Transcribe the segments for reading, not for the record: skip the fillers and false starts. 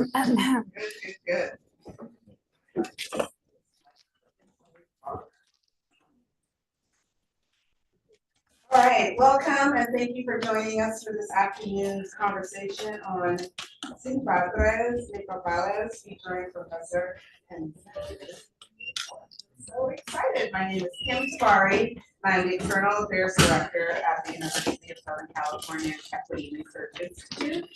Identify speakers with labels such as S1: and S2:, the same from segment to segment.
S1: Good. All right, welcome and thank you for joining us for this afternoon's conversation on Sin Padres de Papeles featuring Professor Canizales. So excited. My name is Kim Tabari. I'm the External Affairs Director at the University of Southern California Equity Research Institute.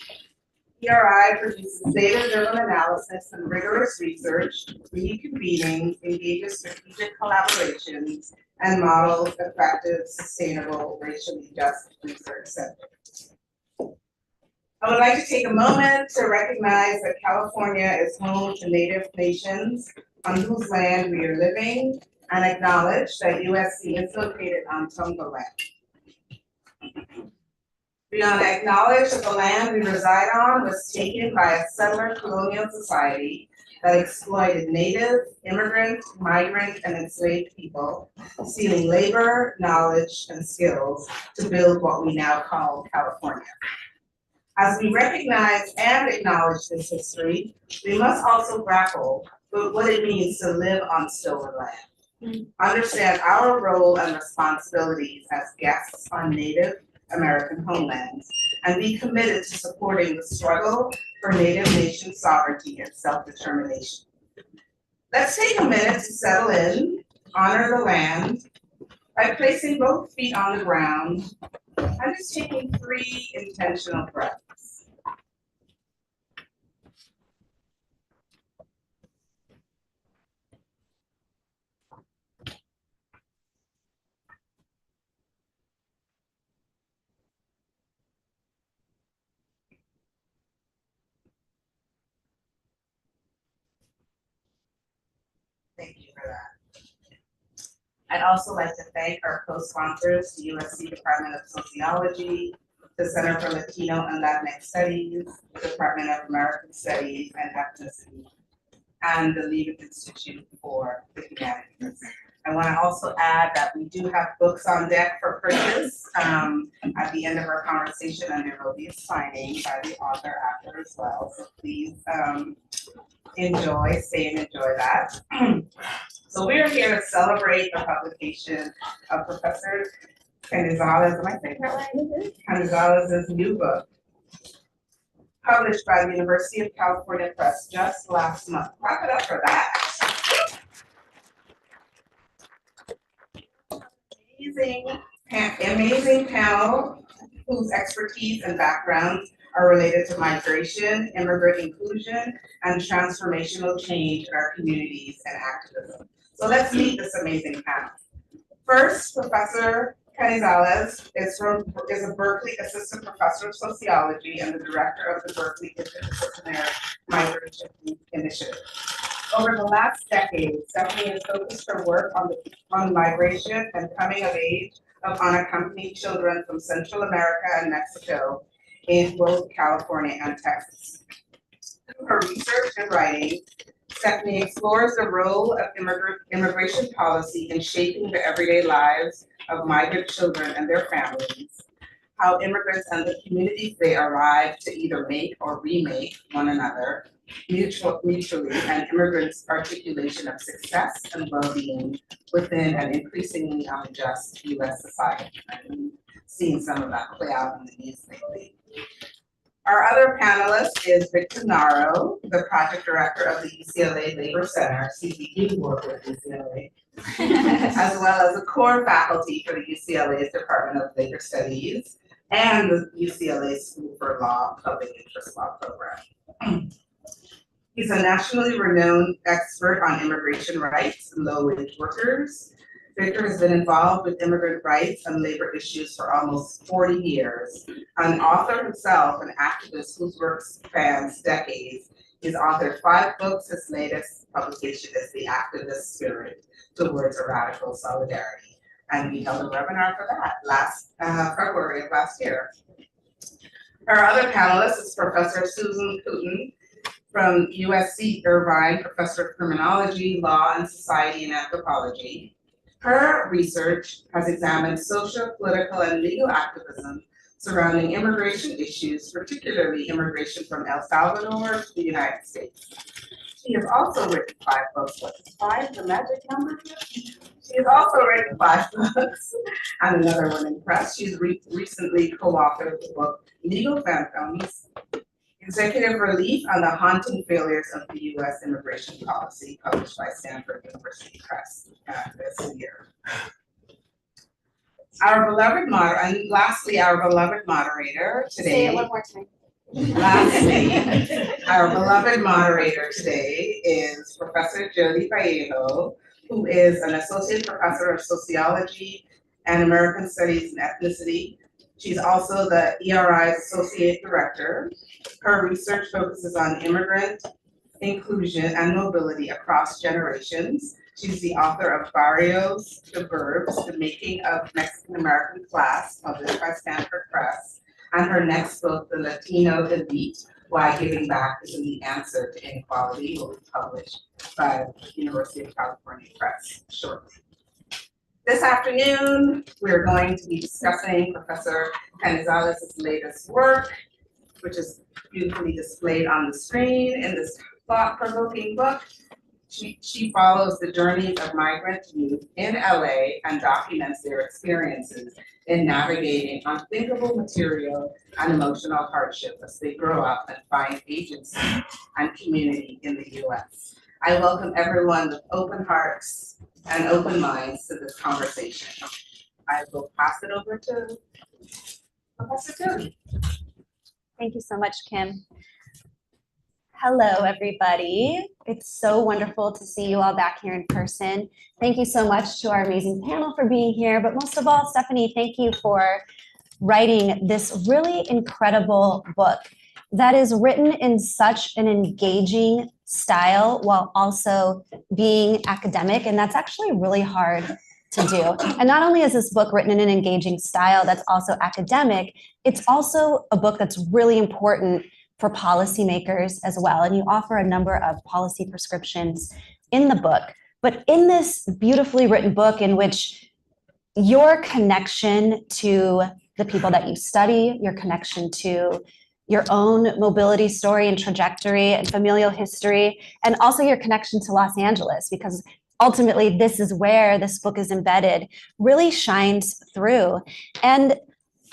S1: ERI produces data-driven analysis and rigorous research, reconvening, engages strategic collaborations, and models effective, sustainable, racially just research centers. I would like to take a moment to recognize that California is home to Native nations on whose land we are living, and acknowledge that USC is located on Tonga land. We want to acknowledge that the land we reside on was taken by a settler colonial society that exploited native, immigrant, migrant, and enslaved people, stealing labor, knowledge, and skills to build what we now call California. As we recognize and acknowledge this history, we must also grapple with what it means to live on stolen land, understand our role and responsibilities as guests on Native American homelands, and be committed to supporting the struggle for Native nation sovereignty and self-determination. Let's take a minute to settle in, honor the land, by placing both feet on the ground, and just taking 3 intentional breaths. Thank you for that. I'd also like to thank our co-sponsors, the USC Department of Sociology, the Center for Latino and Latinx Studies, the Department of American Studies and Ethnicity, and the Leavitt Institute for the Humanities. I want to also add that we do have books on deck for purchase at the end of our conversation, and there will be a signing by the author after as well. So please stay and enjoy that. So we are here to celebrate the publication of Professor Canizales, am I saying that right? Canizales' new book, published by the University of California Press just last month. Clap it up for that. Amazing panel whose expertise and backgrounds are related to migration, immigrant inclusion, and transformational change in our communities and activism. So let's meet this amazing panel. First, Professor Canizales is a Berkeley Assistant Professor of Sociology and the Director of the Berkeley Interdisciplinary Migration Initiative. Over the last decade, Stephanie has focused her work on migration and coming of age of unaccompanied children from Central America and Mexico in both California and Texas. Through her research and writing, Stephanie explores the role of immigration policy in shaping the everyday lives of migrant children and their families, how immigrants and the communities they arrive to either make or remake one another mutually, and immigrants' articulation of success and well-being within an increasingly unjust U.S. society. And we've seen some of that play out in the news lately. Our other panelist is Victor Narro, the project director of the UCLA Labor Center, CBU work with UCLA, as well as a core faculty for the UCLA's Department of Labor Studies and the UCLA School for Law Public Interest Law program. He's a nationally renowned expert on immigration rights and low-wage workers. Victor has been involved with immigrant rights and labor issues for almost 40 years. An author himself, an activist whose work spans decades, he's authored 5 books. His latest publication is The Activist Spirit Towards a Radical Solidarity. And we held a webinar for that last February of last year. Our other panelist is Professor Susan Coutin from USC Irvine, Professor of Criminology, Law and Society and Anthropology. Her research has examined social, political, and legal activism surrounding immigration issues, particularly immigration from El Salvador to the United States. She has also written 5 books. What's 5, the magic number? She has also written 5 books and another one in press. She's recently co-authored the book Legal Phantoms, Executive Relief on the Haunting Failures of the U.S. Immigration Policy, published by Stanford University Press this year. Our beloved and lastly, our beloved moderator today.
S2: Say it one more time.
S1: Lastly, our beloved moderator today is Professor Jody Vallejo, who is an Associate Professor of Sociology and American Studies and Ethnicity. She's also the ERI's Associate Director. Her research focuses on immigrant inclusion and mobility across generations. She's the author of Barrios to Verbs, The Making of Mexican-American Class, published by Stanford Press. And her next book, The Latino Elite, Why Giving Back Isn't the Answer to Inequality, will be published by University of California Press shortly. This afternoon, we're going to be discussing Professor Canizales' latest work, which is beautifully displayed on the screen in this thought-provoking book. She follows the journeys of migrant youth in LA and documents their experiences in navigating unthinkable material and emotional hardship as they grow up and find agency and community in the US. I welcome everyone with open hearts and open minds to this conversation. I will pass it over to Professor Coutin.
S2: Thank you so much, Kim. Hello, everybody. It's so wonderful to see you all back here in person. Thank you so much to our amazing panel for being here, but most of all, Stephanie, thank you for writing this really incredible book that is written in such an engaging style while also being academic, and that's actually really hard to do. And not only is this book written in an engaging style that's also academic, it's also a book that's really important for policymakers as well. And you offer a number of policy prescriptions in the book. But in this beautifully written book in which your connection to the people that you study, your connection to your own mobility story and trajectory and familial history, and also your connection to Los Angeles, because ultimately this is where this book is embedded, really shines through. And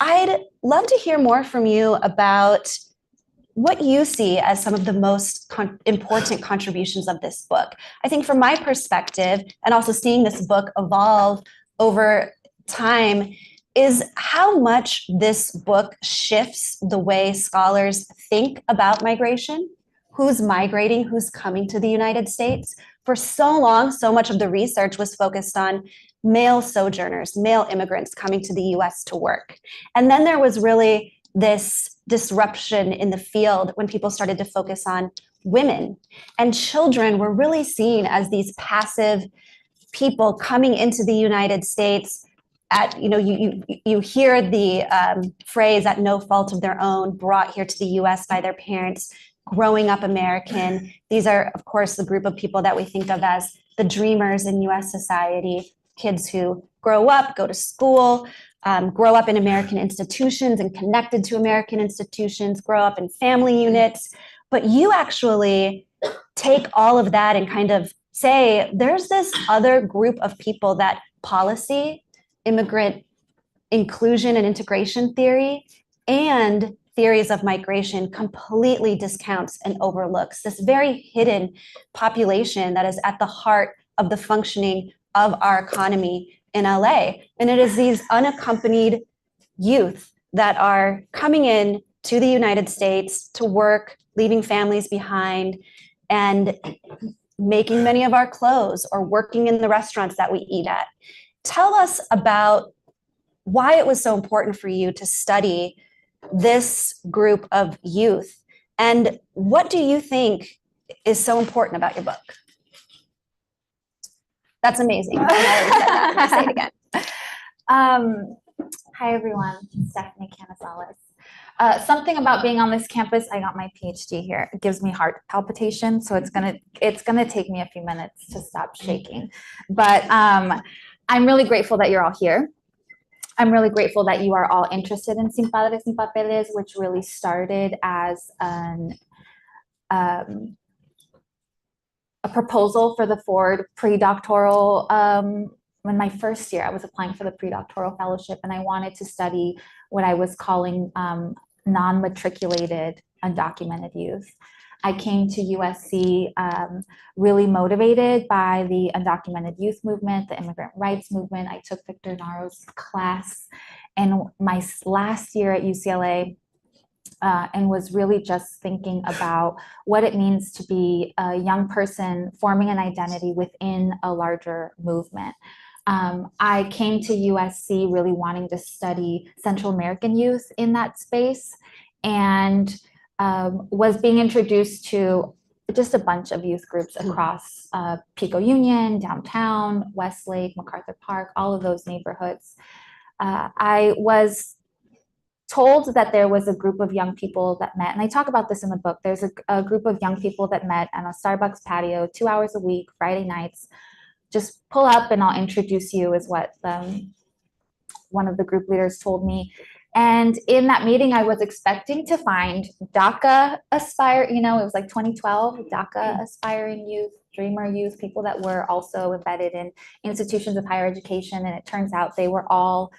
S2: I'd love to hear more from you about what you see as some of the most important contributions of this book. I think from my perspective, and also seeing this book evolve over time, is how much this book shifts the way scholars think about migration, who's migrating, who's coming to the United States. For so long, so much of the research was focused on male sojourners, male immigrants coming to the US to work. And then there was really this disruption in the field when people started to focus on women, and children were really seen as these passive people coming into the United States at, you hear the phrase at no fault of their own, brought here to the US by their parents, growing up American. These are, of course, the group of people that we think of as the dreamers in US society, kids who grow up, go to school, grow up in American institutions and connected to American institutions, grow up in family units. But you actually take all of that and kind of say, there's this other group of people that policy, immigrant inclusion and integration theory, and theories of migration completely discounts and overlooks. This very hidden population that is at the heart of the functioning of our economy in LA. And it is these unaccompanied youth that are coming in to the United States to work, leaving families behind, and making many of our clothes or working in the restaurants that we eat at. Tell us about why it was so important for you to study this group of youth, and what do you think is so important about your book? That's amazing. I already said that. I'm gonna say it again.
S3: Hi, everyone. Stephanie Canizales. Something about being on this campus, I got my PhD here. It gives me heart palpitations, so it's gonna take me a few minutes to stop shaking. But I'm really grateful that you're all here. I'm really grateful that you are all interested in Sin Padres Sin Papeles, which really started as a proposal for the Ford pre-doctoral. In my first year, I was applying for the pre-doctoral fellowship, and I wanted to study what I was calling non-matriculated undocumented youth. I came to USC really motivated by the undocumented youth movement, the immigrant rights movement. I took Victor Narro's class in my last year at UCLA and was really just thinking about what it means to be a young person forming an identity within a larger movement. I came to USC really wanting to study Central American youth in that space, and was being introduced to just a bunch of youth groups across Pico Union, downtown, Westlake, MacArthur Park, all of those neighborhoods. I was told that there was a group of young people that met, and I talk about this in the book. There's a group of young people that met on a Starbucks patio 2 hours a week, Friday nights. Just pull up and I'll introduce you, is what one of the group leaders told me. And in that meeting, I was expecting to find DACA aspire, it was like 2012, DACA aspiring youth, dreamer youth, people that were also embedded in institutions of higher education. And it turns out they were all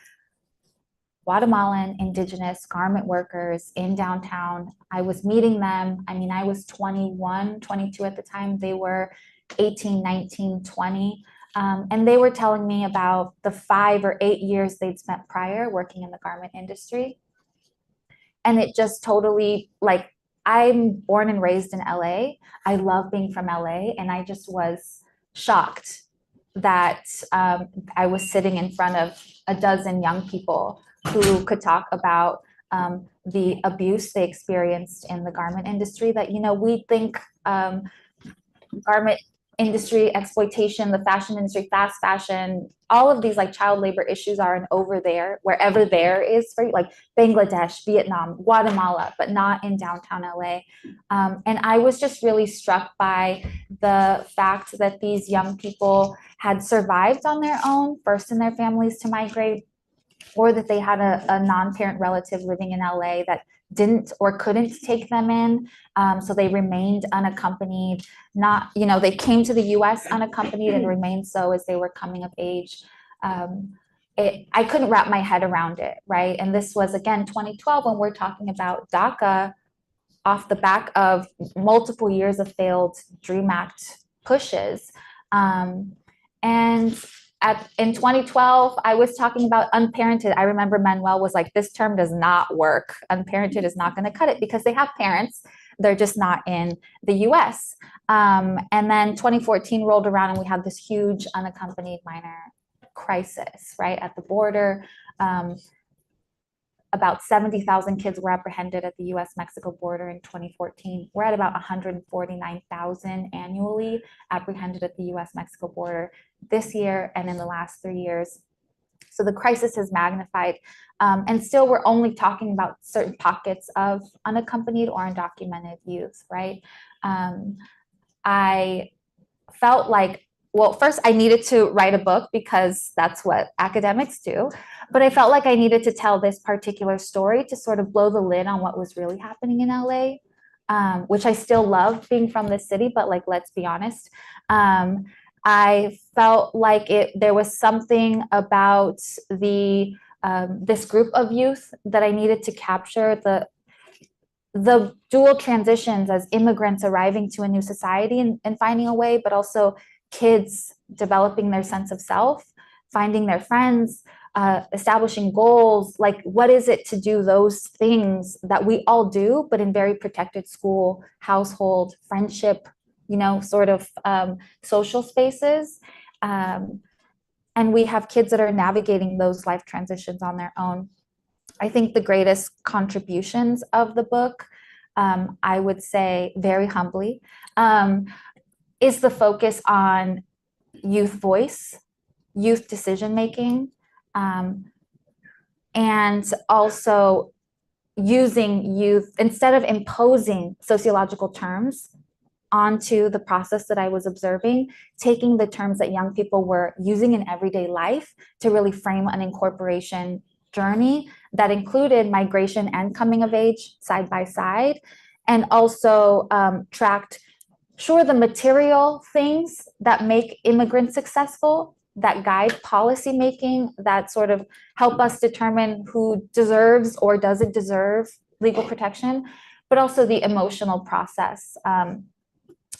S3: Guatemalan, indigenous garment workers in downtown. I was meeting them. I mean, I was 21, 22 at the time. They were 18, 19, 20. And they were telling me about the 5 or 8 years they'd spent prior working in the garment industry. And it just totally, like, I'm born and raised in LA. I love being from LA. And I just was shocked that I was sitting in front of a dozen young people who could talk about the abuse they experienced in the garment industry. That, we think garment industry exploitation, the fashion industry, fast fashion, all of these like child labor issues are in over there, wherever there is for like Bangladesh, Vietnam, Guatemala, but not in downtown LA. And I was just really struck by the fact that these young people had survived on their own, first in their families to migrate, or that they had a non-parent relative living in LA that didn't or couldn't take them in. So they remained unaccompanied, they came to the US unaccompanied and remained so as they were coming of age. I couldn't wrap my head around it, right? And this was, again, 2012, when we're talking about DACA off the back of multiple years of failed DREAM Act pushes. In 2012, I was talking about unparented. I remember Manuel was like, this term does not work. Unparented is not going to cut it because they have parents. They're just not in the US. And then 2014 rolled around and we had this huge unaccompanied minor crisis, right, at the border. About 70,000 kids were apprehended at the US-Mexico border in 2014. We're at about 149,000 annually apprehended at the US-Mexico border this year and in the last 3 years. So the crisis has magnified. And still we're only talking about certain pockets of unaccompanied or undocumented youth, right? I felt like, well, first I needed to write a book because that's what academics do. But I felt like I needed to tell this particular story to sort of blow the lid on what was really happening in LA, which I still love being from this city, but like, let's be honest. I felt like there was something about this group of youth that I needed to capture, the dual transitions as immigrants arriving to a new society and finding a way, but also kids developing their sense of self, finding their friends, establishing goals. Like, what is it to do those things that we all do, but in very protected school, household, friendship, sort of social spaces. And we have kids that are navigating those life transitions on their own. I think the greatest contributions of the book, I would say very humbly, is the focus on youth voice, youth decision-making, and also using youth, instead of imposing sociological terms onto the process that I was observing, taking the terms that young people were using in everyday life to really frame an incorporation journey that included migration and coming of age side by side, and also tracked, sure, the material things that make immigrants successful, that guide policy making, that sort of help us determine who deserves or doesn't deserve legal protection, but also the emotional process.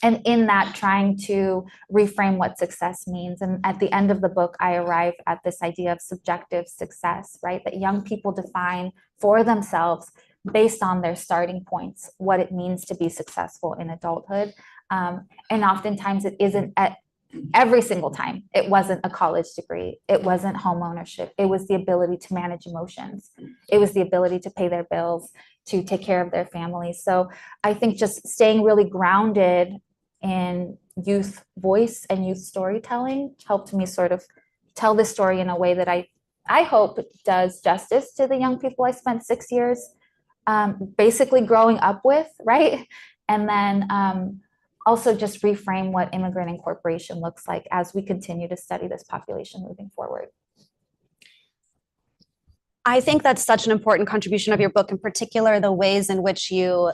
S3: And in that, trying to reframe what success means. And at the end of the book, I arrive at this idea of subjective success, right? That young people define for themselves based on their starting points, what it means to be successful in adulthood. And oftentimes it isn't every single time. It wasn't a college degree. It wasn't home ownership. It was the ability to manage emotions. It was the ability to pay their bills, to take care of their families. So I think just staying really grounded in youth voice and youth storytelling helped me sort of tell this story in a way that I hope does justice to the young people I spent 6 years basically growing up with, right? And then also just reframe what immigrant incorporation looks like as we continue to study this population moving forward.
S2: I think that's such an important contribution of your book, in particular, the ways in which you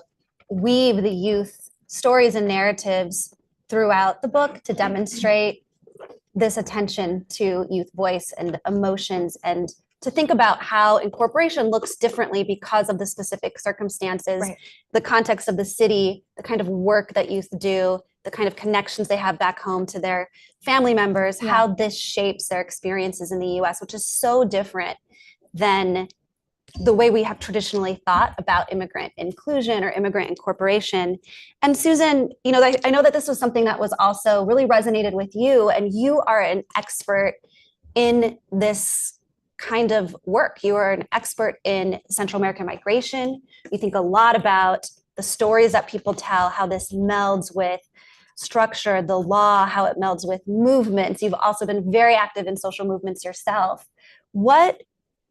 S2: weave the youth stories and narratives throughout the book to demonstrate this attention to youth voice and emotions, and to think about how incorporation looks differently because of the specific circumstances, right, the context of the city, the kind of work that youth do, the kind of connections they have back home to their family members, how this shapes their experiences in the US, which is so different than the way we have traditionally thought about immigrant inclusion or immigrant incorporation. And Susan, you know, I know that this was something that was also really resonated with you, and you are an expert in this kind of work. You are an expert in Central American migration. You think a lot about the stories that people tell, how this melds with structure, the law, how it melds with movements. You've also been very active in social movements yourself. What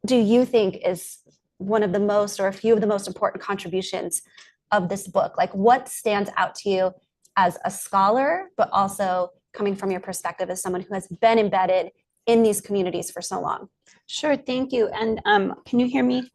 S2: do you think is one of the most, or a few of the most important contributions of this book? Like, what stands out to you as a scholar, but also coming from your perspective as someone who has been embedded in these communities for so long?
S4: Sure, thank you. And can you hear me?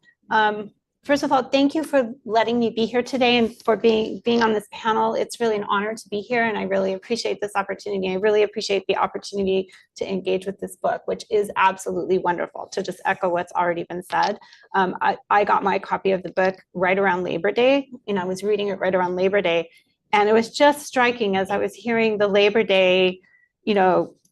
S4: First of all, thank you for letting me be here today and for being on this panel. It's really an honor to be here, and I really appreciate this opportunity. I really appreciate the opportunity to engage with this book, which is absolutely wonderful. To just echo what's already been said, I got my copy of the book right around Labor Day, and I was reading it right around Labor Day, and it was just striking as I was hearing the Labor Day,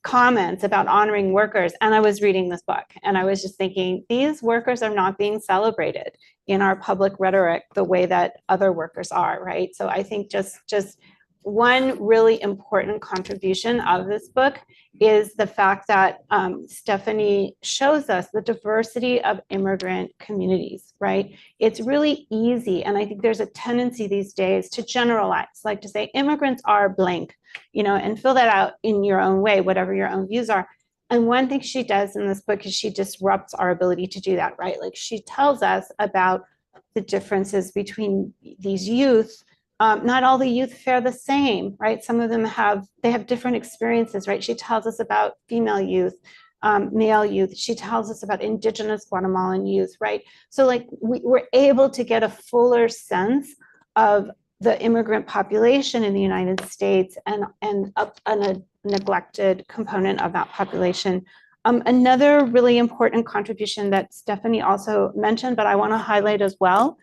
S4: comments about honoring workers, and I was reading this book, and I was just thinking, these workers are not being celebrated in our public rhetoric the way that other workers are, right? So I think just one really important contribution of this book is the fact that Stephanie shows us the diversity of immigrant communities, right? It's really easy, and I think there's a tendency these days to generalize, like to say immigrants are blank, and fill that out in your own way, whatever your own views are. And one thing she does in this book is she disrupts our ability to do that, right? Like, she tells us about the differences between these youth. Not all the youth fare the same, right? Some of them have different experiences, right? She tells us about female youth, male youth. She tells us about indigenous Guatemalan youth, right? So like we're able to get a fuller sense of the immigrant population in the United States and a neglected component of that population. Another really important contribution that Stephanie also mentioned, but I want to highlight as well,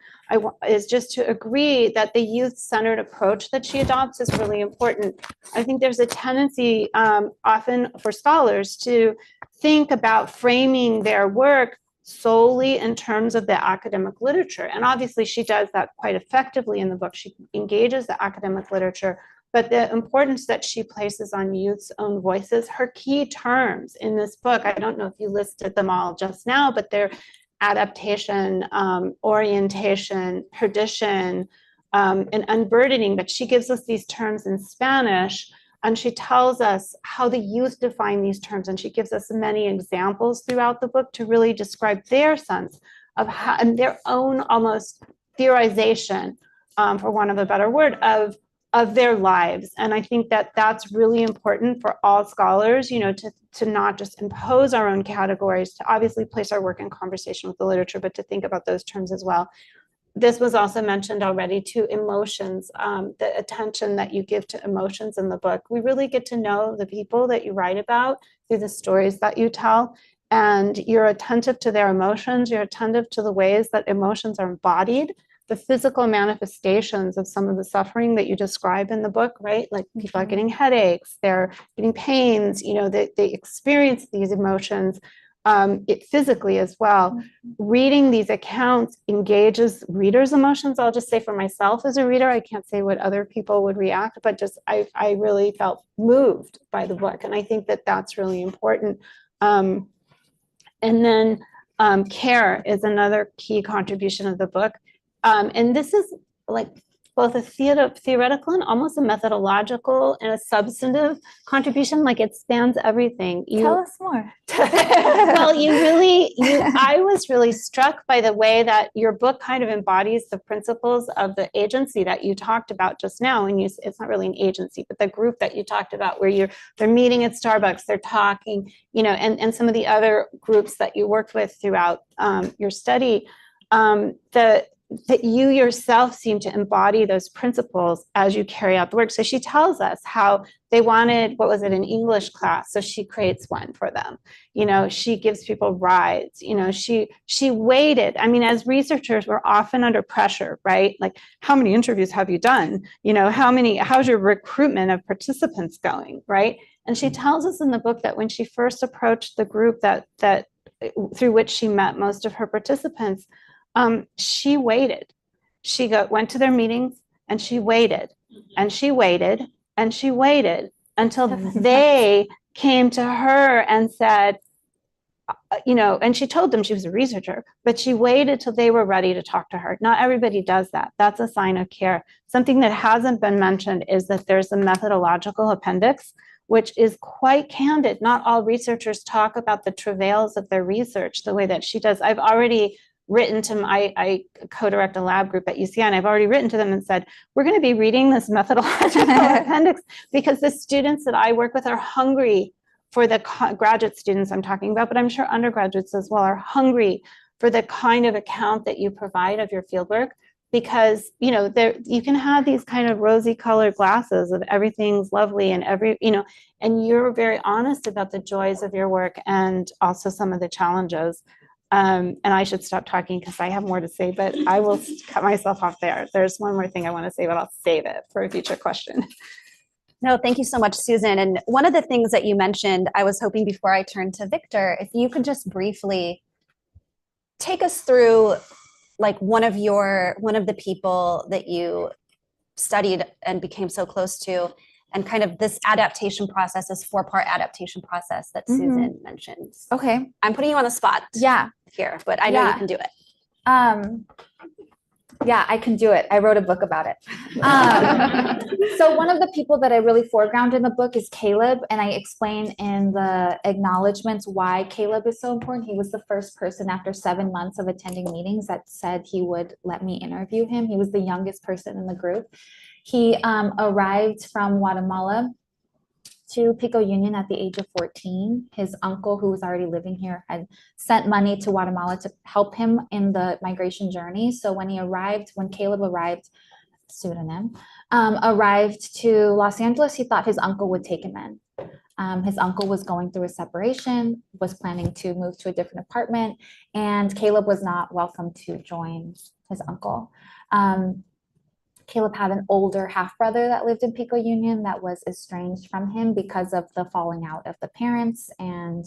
S4: is just to agree that the youth-centered approach that she adopts is really important. I think there's a tendency often for scholars to think about framing their work solely in terms of the academic literature. And obviously she does that quite effectively in the book. She engages the academic literature, but the importance that she places on youth's own voices, her key terms in this book, I don't know if you listed them all just now, but they're adaptation, orientation, perdition, and unburdening. But she gives us these terms in Spanish, and she tells us how the youth define these terms, and she gives us many examples throughout the book to really describe their sense of how, and their own almost theorization, for want of a better word, of of their lives. And I think that that's really important for all scholars, to not just impose our own categories, to obviously place our work in conversation with the literature, but to think about those terms as well. This was also mentioned already too, emotions, the attention that you give to emotions in the book. We really get to know the people that you write about through the stories that you tell, and you're attentive to their emotions, you're attentive to the ways that emotions are embodied, the physical manifestations of some of the suffering that you describe in the book, right? Like people are getting headaches, they're getting pains, they experience these emotions physically as well. Reading these accounts engages readers' emotions. I'll just say for myself as a reader, I can't say what other people would react, but just I really felt moved by the book. And I think that that's really important. And then care is another key contribution of the book. And this is like both a theoretical and almost a methodological and a substantive contribution. Like it spans everything.
S3: Tell us more.
S4: Well, I was really struck by the way that your book kind of embodies the principles of the agency that you talked about just now. And it's not really an agency, but the group that you talked about, where they're meeting at Starbucks, they're talking, and some of the other groups that you worked with throughout your study, that you yourself seem to embody those principles as you carry out the work. So she tells us how they wanted, what was it, an English class? So she creates one for them. She gives people rides. She waited. I mean, as researchers, we're often under pressure, right? Like, how many interviews have you done? How's your recruitment of participants going, right? And she tells us in the book that when she first approached the group that through which she met most of her participants, she waited. She went to their meetings and she waited and she waited and she waited until they came to her and said, and she told them she was a researcher, but she waited till they were ready to talk to her. Not everybody does that. That's a sign of care. Something that hasn't been mentioned is that there's a methodological appendix, which is quite candid. Not all researchers talk about the travails of their research the way that she does. I've already written to I co-direct a lab group at UCI, and I've already written to them and said, we're going to be reading this methodological appendix because the students that I work with are hungry for the graduate students I'm talking about, but I'm sure undergraduates as well are hungry for the kind of account that you provide of your fieldwork, because you can have these kind of rosy colored glasses of everything's lovely and and you're very honest about the joys of your work and also some of the challenges. And I should stop talking because I have more to say, but I will cut myself off there. There's one more thing I want to say, but I'll save it for a future question.
S2: No, thank you so much, Susan. And one of the things that you mentioned, I was hoping before I turn to Victor, if you could just briefly take us through like one of the people that you studied and became so close to, and kind of this adaptation process, this 4-part adaptation process that Susan mentioned.
S3: Okay.
S2: I'm putting you on the spot here, but I know you can do it.
S3: Yeah, I can do it. I wrote a book about it. So one of the people that I really foreground in the book is Caleb, and I explain in the acknowledgments why Caleb is so important. He was the first person after 7 months of attending meetings that said he would let me interview him. He was the youngest person in the group. He arrived from Guatemala to Pico Union at the age of 14. His uncle, who was already living here, had sent money to Guatemala to help him in the migration journey. So when Caleb arrived, pseudonym, arrived to Los Angeles, he thought his uncle would take him in. His uncle was going through a separation, was planning to move to a different apartment, and Caleb was not welcome to join his uncle. Caleb had an older half-brother that lived in Pico Union that was estranged from him because of the falling out of the parents. And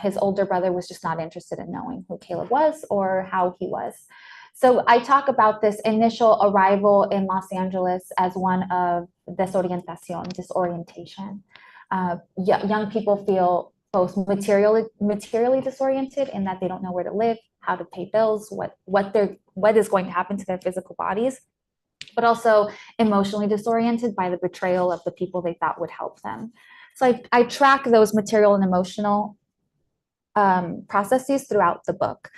S3: his older brother was just not interested in knowing who Caleb was or how he was. So I talk about this initial arrival in Los Angeles as one of disorientation. Young people feel both materially disoriented in that they don't know where to live, how to pay bills, what is going to happen to their physical bodies, but also emotionally disoriented by the betrayal of the people they thought would help them. So I track those material and emotional processes throughout the book.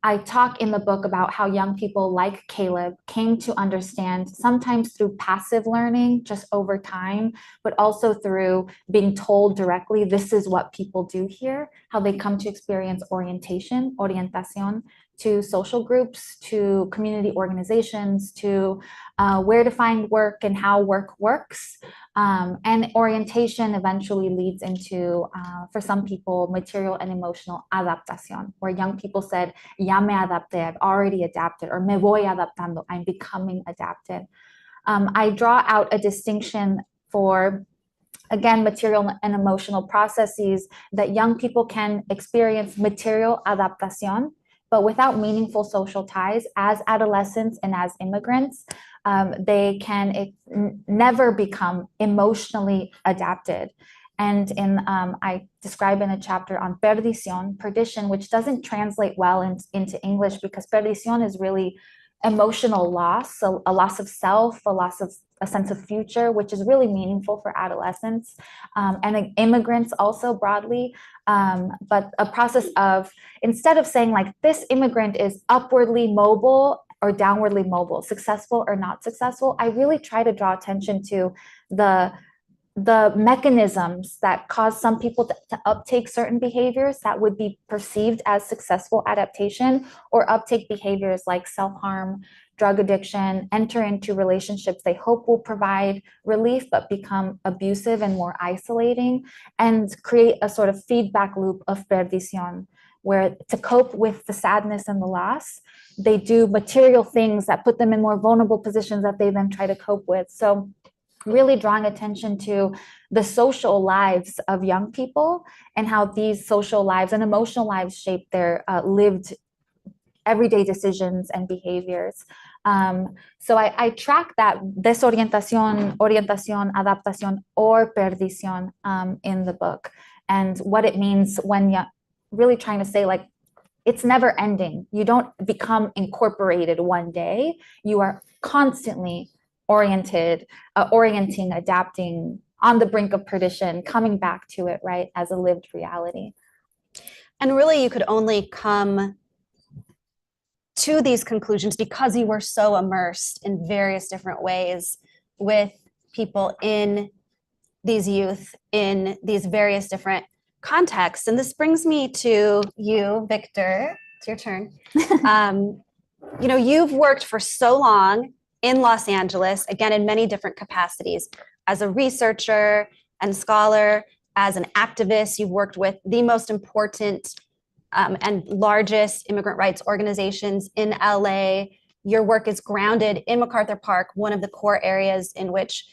S3: I talk in the book about how young people like Caleb came to understand, sometimes through passive learning, just over time, but also through being told directly, this is what people do here, how they come to experience orientación, to social groups, to community organizations, to where to find work and how work works. And orientation eventually leads into, for some people, material and emotional adaptación, where young people said, ya me adapté, I've already adapted, or me voy adaptando, I'm becoming adapted. I draw out a distinction for, again, material and emotional processes, that young people can experience material adaptación, but without meaningful social ties as adolescents and as immigrants. They can never become emotionally adapted. And I describe in a chapter on perdición, which doesn't translate well into English, because perdición is really emotional loss, so a loss of self, a loss of a sense of future, which is really meaningful for adolescents and immigrants also broadly. But a process of, instead of saying like this immigrant is upwardly mobile or downwardly mobile, successful or not successful, I really try to draw attention to the mechanisms that cause some people to uptake certain behaviors that would be perceived as successful adaptation, or uptake behaviors like self-harm, drug addiction, enter into relationships they hope will provide relief but become abusive and more isolating, and create a sort of feedback loop of perdición, where to cope with the sadness and the loss, they do material things that put them in more vulnerable positions that they then try to cope with. So really drawing attention to the social lives of young people and how these social lives and emotional lives shape their lived everyday decisions and behaviors. So I track that desorientación, orientación, adaptación, or perdición in the book, and what it means when you're really trying to say, like, it's never ending. You don't become incorporated one day. You are constantly orienting, adapting, on the brink of perdition, coming back to it, right, as a lived reality.
S2: And really, you could only come to these conclusions because you were so immersed in various different ways with people in these youth, in these various different contexts. And this brings me to you, Victor. It's your turn. You've worked for so long in Los Angeles, again, in many different capacities, as a researcher and scholar, as an activist. You've worked with the most important and largest immigrant rights organizations in LA. Your work is grounded in MacArthur Park, one of the core areas in which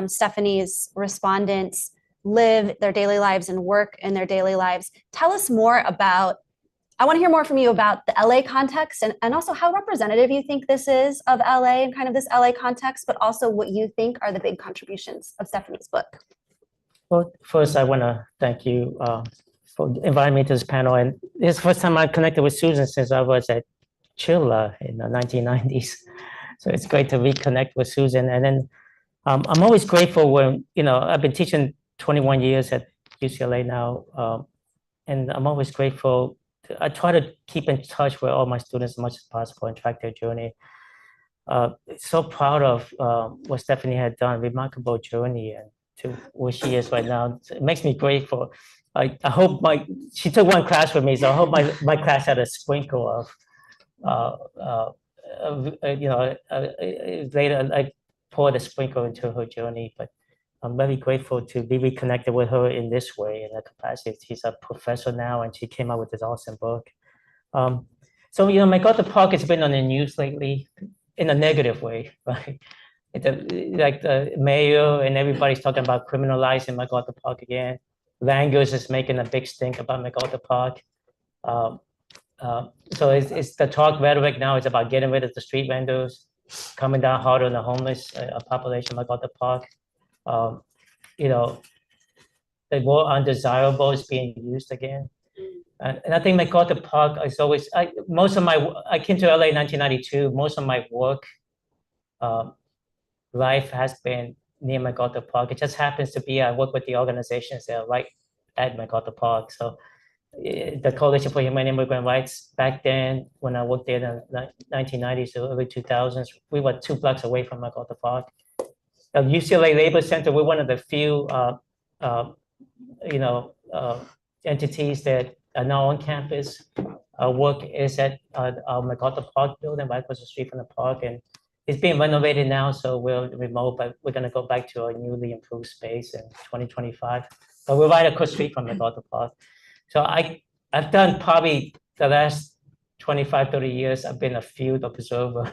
S2: Stephanie's respondents live their daily lives and work in their daily lives. Tell us more about, I want to hear more from you about the LA context, and also how representative you think this is of LA and kind of this LA context, but also what you think are the big contributions of Stephanie's book.
S5: Well, first, I want to thank you for inviting me to this panel. And this is the first time I connected with Susan since I was at Chile in the 1990s. So it's great to reconnect with Susan. And then I'm always grateful when, I've been teaching 21 years at UCLA now. And I'm always grateful. I try to keep in touch with all my students as much as possible and track their journey. So proud of what Stephanie had done, remarkable journey, and to where she is right now. It makes me grateful. I hope she took one class with me, so I hope my class had a sprinkle of, later I poured a sprinkle into her journey, but I'm very grateful to be reconnected with her in this way, in the capacity. She's a professor now, and she came out with this awesome book. So, MacArthur Park has been on the news lately in a negative way, right? Like the mayor and everybody's talking about criminalizing MacArthur Park again. Language is making a big stink about MacArthur Park. So it's the talk rhetoric now is about getting rid of the street vendors, coming down hard on the homeless population of MacArthur Park. The word undesirable is being used again. And I think MacArthur Park is always, I came to LA in 1992. Most of my work, life has been near MacArthur Park. It just happens to be I work with the organizations that are right at MacArthur Park. So the Coalition for Human Immigrant Rights. Back then, when I worked there in the 1990s to early 2000s, we were 2 blocks away from MacArthur Park. The UCLA Labor Center, we're one of the few, entities that are now on campus. Our work is at our MacArthur Park building right across the street from the park, and it's being renovated now, so we're remote, but we're going to go back to our newly improved space in 2025. But we're right across the street from MacArthur Park. So I've done probably the last 25, 30 years, I've been a field observer of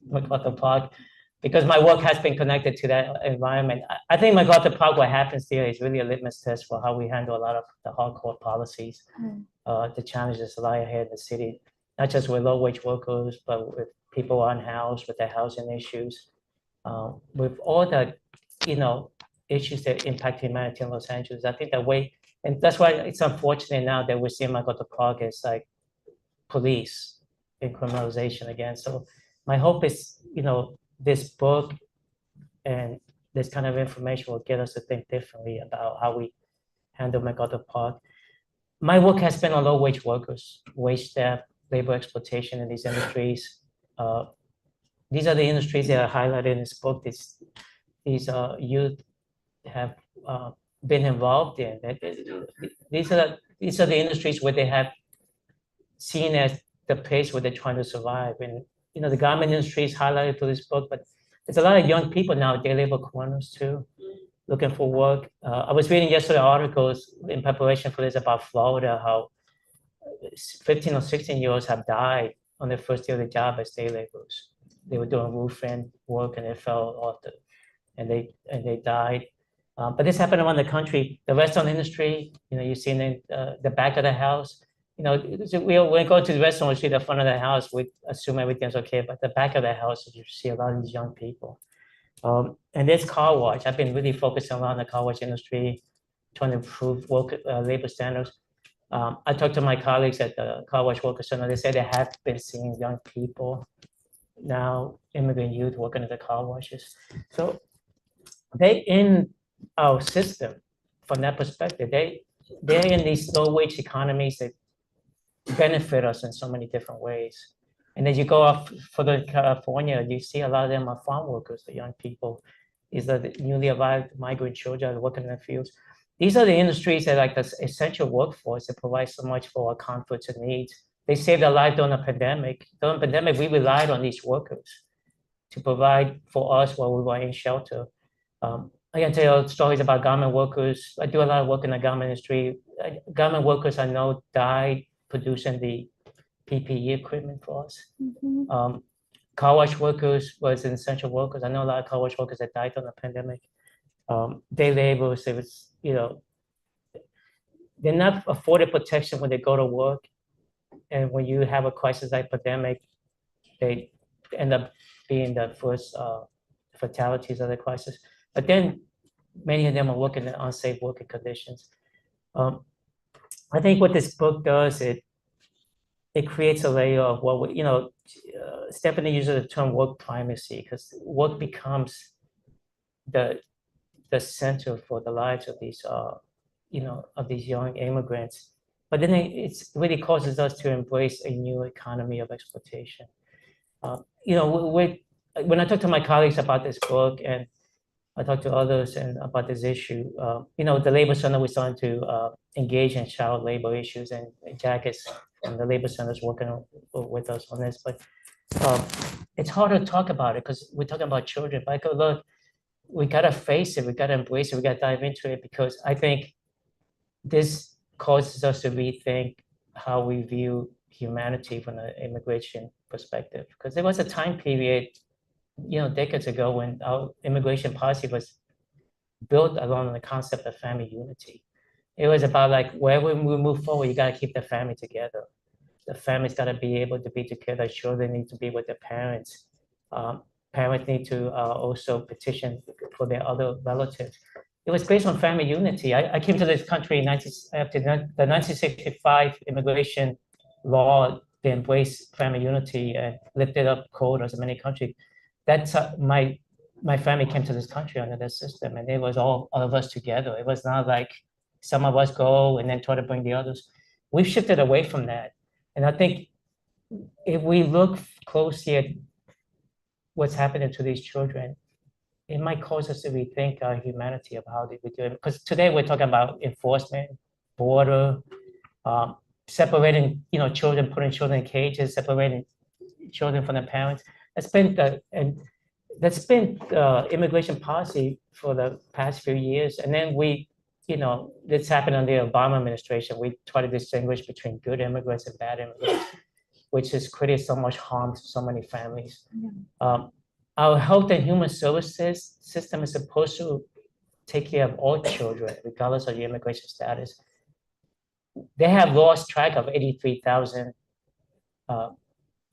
S5: MacArthur Park because my work has been connected to that environment. I think MacArthur Park, what happens there is really a litmus test for how we handle a lot of the hardcore policies, the challenges that lie ahead in the city, not just with low-wage workers, but with people unhoused, with their housing issues, with all the, issues that impact humanity in Los Angeles. I think that way, and that's why it's unfortunate now that we're seeing MacArthur Park as like police and criminalization again. So my hope is, this book and this kind of information will get us to think differently about how we handle MacArthur Park. My work has been on low-wage workers, wage theft, labor exploitation in these industries. These are the industries that are highlighted in this book. These youth have been involved in. These are the industries where they have seen as the place where they're trying to survive. And the garment industry is highlighted through this book, but there's a lot of young people now, day labor corners too, looking for work. I was reading yesterday articles in preparation for this about Florida, how 15 or 16-year-olds have died on their first day of the job as day laborers. They were doing roofing work and they fell off and they died. But this happened around the country. The restaurant industry, you've seen in the back of the house. We go to the restaurant, we see the front of the house, we assume everything's okay, but the back of the house, you see a lot of these young people. And this car wash, I've been really focusing on the car wash industry, trying to improve labor standards. I talked to my colleagues at the Car Wash Worker Center. They say they have been seeing young people now, immigrant youth working at the car washes. So they in our system from that perspective. They're in these low-wage economies that benefit us in so many different ways. And as you go up further California, you see a lot of them are farm workers, the young people. These are the newly arrived migrant children working in the fields. These are the industries that like the essential workforce that provides so much for our comforts and needs. They saved our life during the pandemic. During the pandemic, we relied on these workers to provide for us while we were in shelter. I can tell you stories about garment workers. I do a lot of work in the garment industry. Garment workers I know died producing the PPE equipment for us. Car wash workers was essential workers. I know a lot of car wash workers that died during the pandemic. Day laborers, it was, they're not afforded protection when they go to work. And when you have a crisis like pandemic, they end up being the first fatalities of the crisis. But then many of them are working in unsafe working conditions. I think what this book does, it creates a layer of what Stephanie uses the term work primacy, because work becomes the center for the lives of these of these young immigrants. But then it really causes us to embrace a new economy of exploitation. When I talk to my colleagues about this book, and I talk to others and about this issue, the Labor Center was starting to engage in child labor issues, and Jack is from the Labor Center is working with us on this. But it's hard to talk about it because we're talking about children. But I go, look, we gotta face it, we gotta embrace it, we gotta dive into it, because I think this causes us to rethink how we view humanity from an immigration perspective. Because there was a time period, decades ago, when our immigration policy was built along the concept of family unity. It was about like, wherever we move forward, you gotta keep the family together. The family's gotta be able to be together. Children need to be with their parents. Parents need to also petition for their other relatives. It was based on family unity. I came to this country after the 1965 immigration law that embraced family unity and lifted up quotas in many countries. That's my family came to this country under that system, and it was all of us together. It was not like some of us go and then try to bring the others. we've shifted away from that. And I think if we look closely at what's happening to these children, it might cause us to rethink our humanity of how we do it. Because today we're talking about enforcement, border, separating, children, putting children in cages, separating children from their parents. That's been immigration policy for the past few years. And then this happened under the Obama administration. We try to distinguish between good immigrants and bad immigrants, which has created so much harm to so many families. Our health and human services system is supposed to take care of all children, regardless of your immigration status. They have lost track of 83,000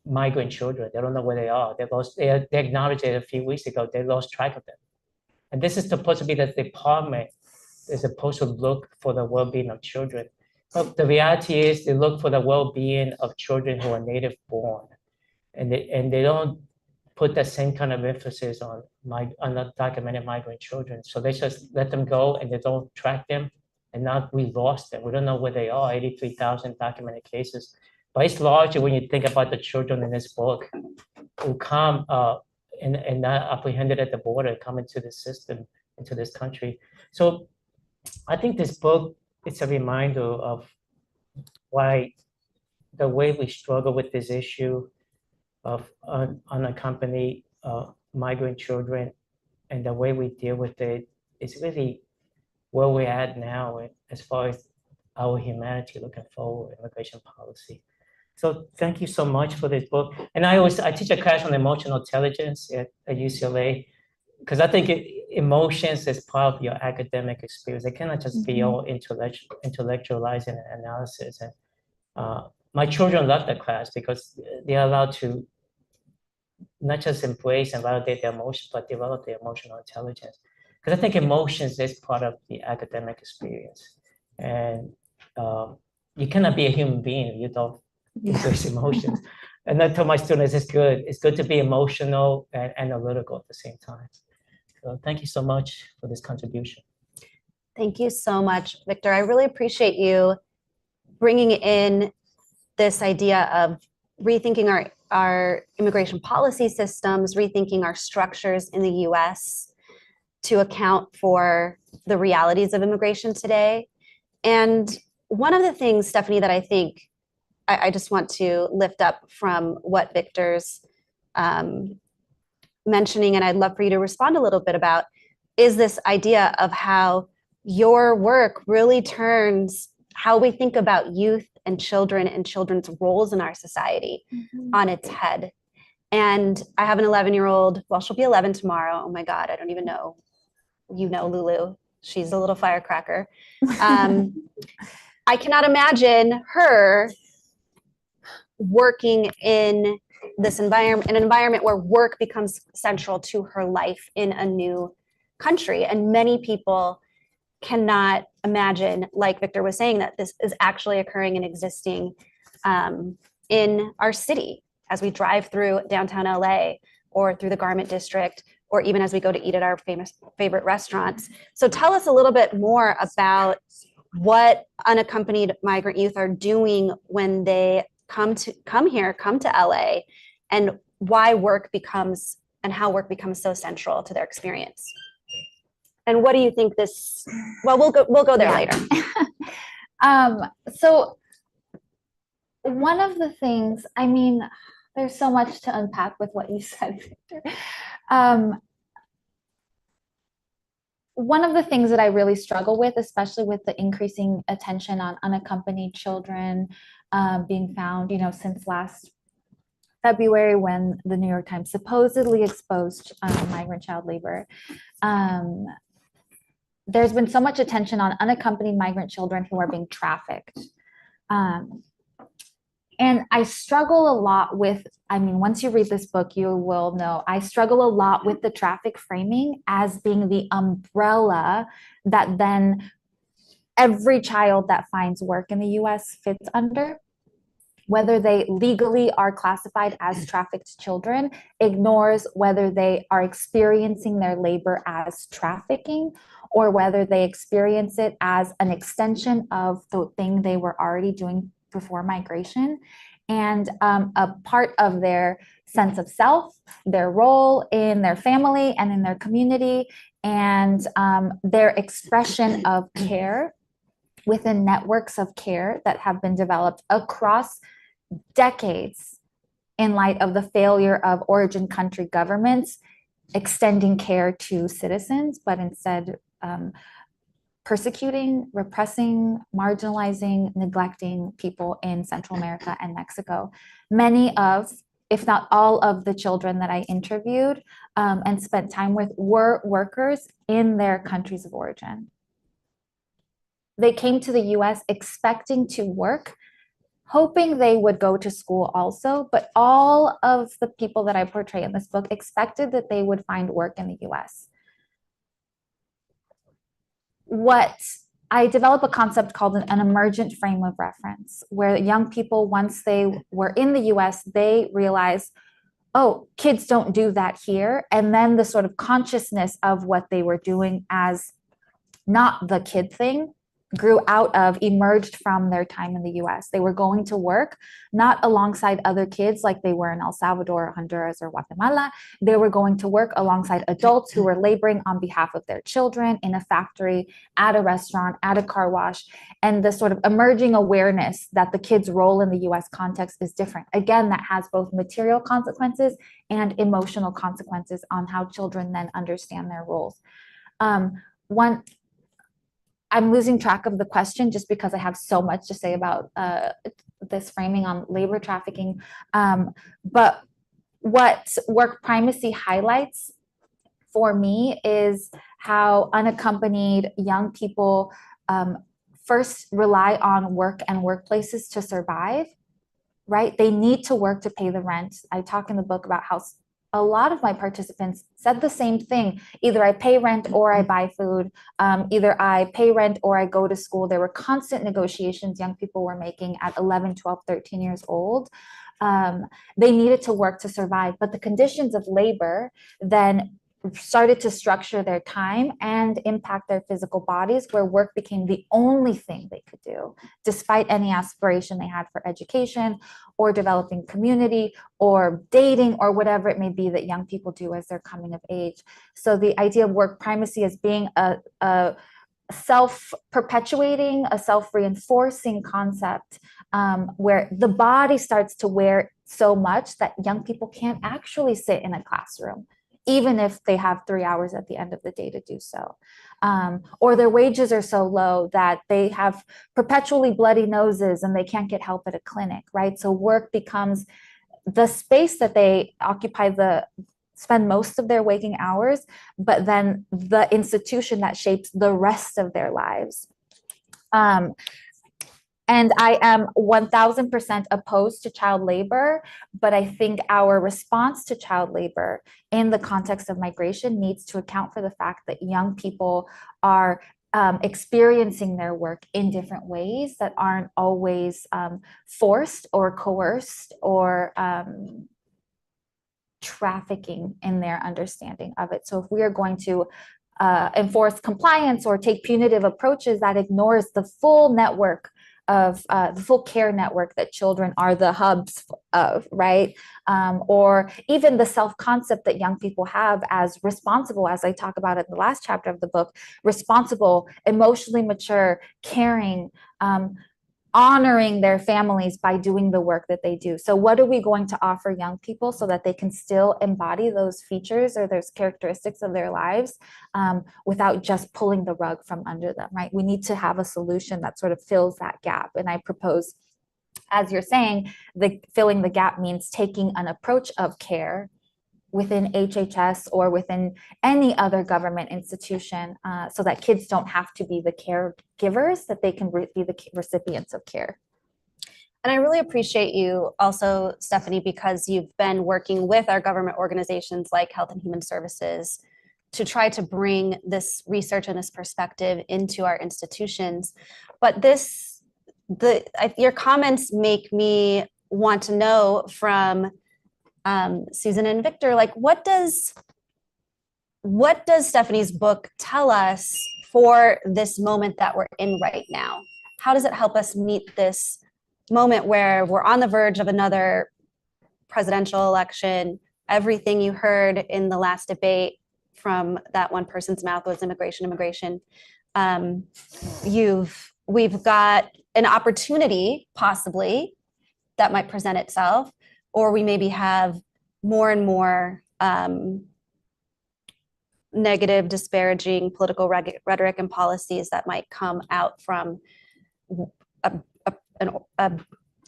S5: migrant children. They don't know where they are. They acknowledged it a few weeks ago. They lost track of them. And this is supposed to be the department is supposed to look for the well-being of children. But the reality is they look for the well-being of children who are native born. And they don't put that same kind of emphasis on undocumented migrant children. So they just let them go and they don't track them. And now we lost them. We don't know where they are, 83,000 documented cases. But it's larger when you think about the children in this book who come and not apprehended at the border, come into the system, into this country. So I think this book, it's a reminder of why the way we struggle with this issue of unaccompanied migrant children and the way we deal with it is really where we're at now as far as our humanity looking forward, immigration policy. So thank you so much for this book. And I teach a class on emotional intelligence at UCLA, because I think emotions is part of your academic experience. It cannot just be all intellectualizing and analysis. And my children love the class because they're allowed to not just embrace and validate their emotions, but develop their emotional intelligence. Because I think emotions is part of the academic experience. And you cannot be a human being if you don't embrace emotions. And I tell my students, it's good to be emotional and analytical at the same time. So thank you so much for this contribution.
S2: Thank you so much, Victor. I really appreciate you bringing in this idea of rethinking our immigration policy systems, rethinking our structures in the US to account for the realities of immigration today. And one of the things, Stephanie, that I think I just want to lift up from what Victor's mentioning, and I'd love for you to respond a little bit about, is this idea of how your work really turns how we think about youth and children's roles in our society on its head. And I have an 11-year-old, well, she'll be 11 tomorrow. Oh my God, I don't even know. You know, Lulu, she's a little firecracker. I cannot imagine her working in this environment, an environment where work becomes central to her life in a new country. And many people cannot imagine, like Victor was saying, that this is actually occurring and existing in our city as we drive through downtown LA or through the Garment District, or even as we go to eat at our favorite restaurants. So tell us a little bit more about what unaccompanied migrant youth are doing when they come to LA, and why work becomes and how work becomes so central to their experience. And what do you think this? Well, we'll go there later.
S3: So one of the things, I mean, there's so much to unpack with what you said, Victor. One of the things that I really struggle with, especially with the increasing attention on unaccompanied children being found, since last February, when the New York Times supposedly exposed migrant child labor. There's been so much attention on unaccompanied migrant children who are being trafficked. And I struggle a lot with, once you read this book, you will know, I struggle a lot with the traffic framing as being the umbrella that then every child that finds work in the US fits under. whether they legally are classified as trafficked children, ignores whether they are experiencing their labor as trafficking or whether they experience it as an extension of the thing they were already doing before migration, and a part of their sense of self, their role in their family and in their community, and their expression of care within networks of care that have been developed across decades in light of the failure of origin country governments extending care to citizens, but instead persecuting, repressing, marginalizing, neglecting people in Central America and Mexico. Many of, if not all of the children that I interviewed and spent time with were workers in their countries of origin. They came to the US expecting to work, hoping they would go to school also, but all of the people that I portray in this book expected that they would find work in the US. What I develop a concept called an emergent frame of reference, where young people, once they were in the US, they realized, oh, kids don't do that here. And then the sort of consciousness of what they were doing as not the kid thing grew out of, emerged from their time in the US. They were going to work, not alongside other kids like they were in El Salvador, Honduras, or Guatemala. They were going to work alongside adults who were laboring on behalf of their children in a factory, at a restaurant, at a car wash, and the sort of emerging awareness that the kids' role in the US context is different. Again, that has both material consequences and emotional consequences on how children then understand their roles. I'm losing track of the question just because I have so much to say about this framing on labor trafficking. But what work primacy highlights for me is how unaccompanied young people first rely on work and workplaces to survive, right? They need to work to pay the rent. I talk in the book about how a lot of my participants said the same thing. Either I pay rent or I buy food. Either I pay rent or I go to school. There were constant negotiations young people were making at 11, 12, 13 years old. They needed to work to survive, but the conditions of labor then started to structure their time and impact their physical bodies, where work became the only thing they could do, despite any aspiration they had for education or developing community or dating or whatever it may be that young people do as they're coming of age. So the idea of work primacy as being a self-perpetuating, a self-reinforcing concept where the body starts to wear so much that young people can't actually sit in a classroom, even if they have 3 hours at the end of the day to do so. Or their wages are so low that they have perpetually bloody noses and they can't get help at a clinic, right? So work becomes the space that they occupy, spend most of their waking hours, but then the institution that shapes the rest of their lives. And I am 1000% opposed to child labor, but I think our response to child labor in the context of migration needs to account for the fact that young people are experiencing their work in different ways that aren't always forced or coerced or trafficking in their understanding of it. So if we are going to enforce compliance or take punitive approaches, that ignores the full network of the full care network that children are the hubs of, right? Or even the self-concept that young people have as responsible, as I talk about in the last chapter of the book, responsible, emotionally mature, caring, honoring their families by doing the work that they do. So what are we going to offer young people so that they can still embody those features or those characteristics of their lives without just pulling the rug from under them, right? We need to have a solution that sort of fills that gap. And I propose, as you're saying, filling the gap means taking an approach of care within HHS or within any other government institution so that kids don't have to be the caregivers, that they can be the recipients of care.
S2: And I really appreciate you also, Stephanie, because you've been working with our government organizations like Health and Human Services to try to bring this research and this perspective into our institutions. But your comments make me want to know from Susan and Victor, like what does Stephanie's book tell us for this moment that we're in right now? How does it help us meet this moment where we're on the verge of another presidential election? Everything you heard in the last debate from that one person's mouth was immigration. We've got an opportunity possibly that might present itself, or we maybe have more and more negative, disparaging political rhetoric and policies that might come out from an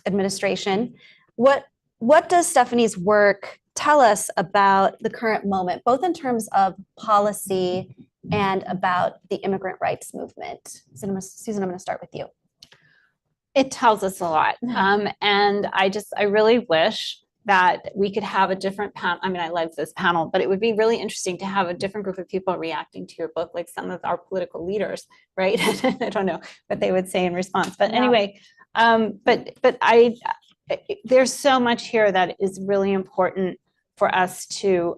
S2: administration. What does Stephanie's work tell us about the current moment, both in terms of policy and about the immigrant rights movement? Susan, I'm going to start with you.
S4: It tells us a lot. And I really wish that we could have a different panel. I mean, I love this panel, but it would be really interesting to have a different group of people reacting to your book, like some of our political leaders, right? I don't know what they would say in response, but anyway, there's so much here that is really important for us to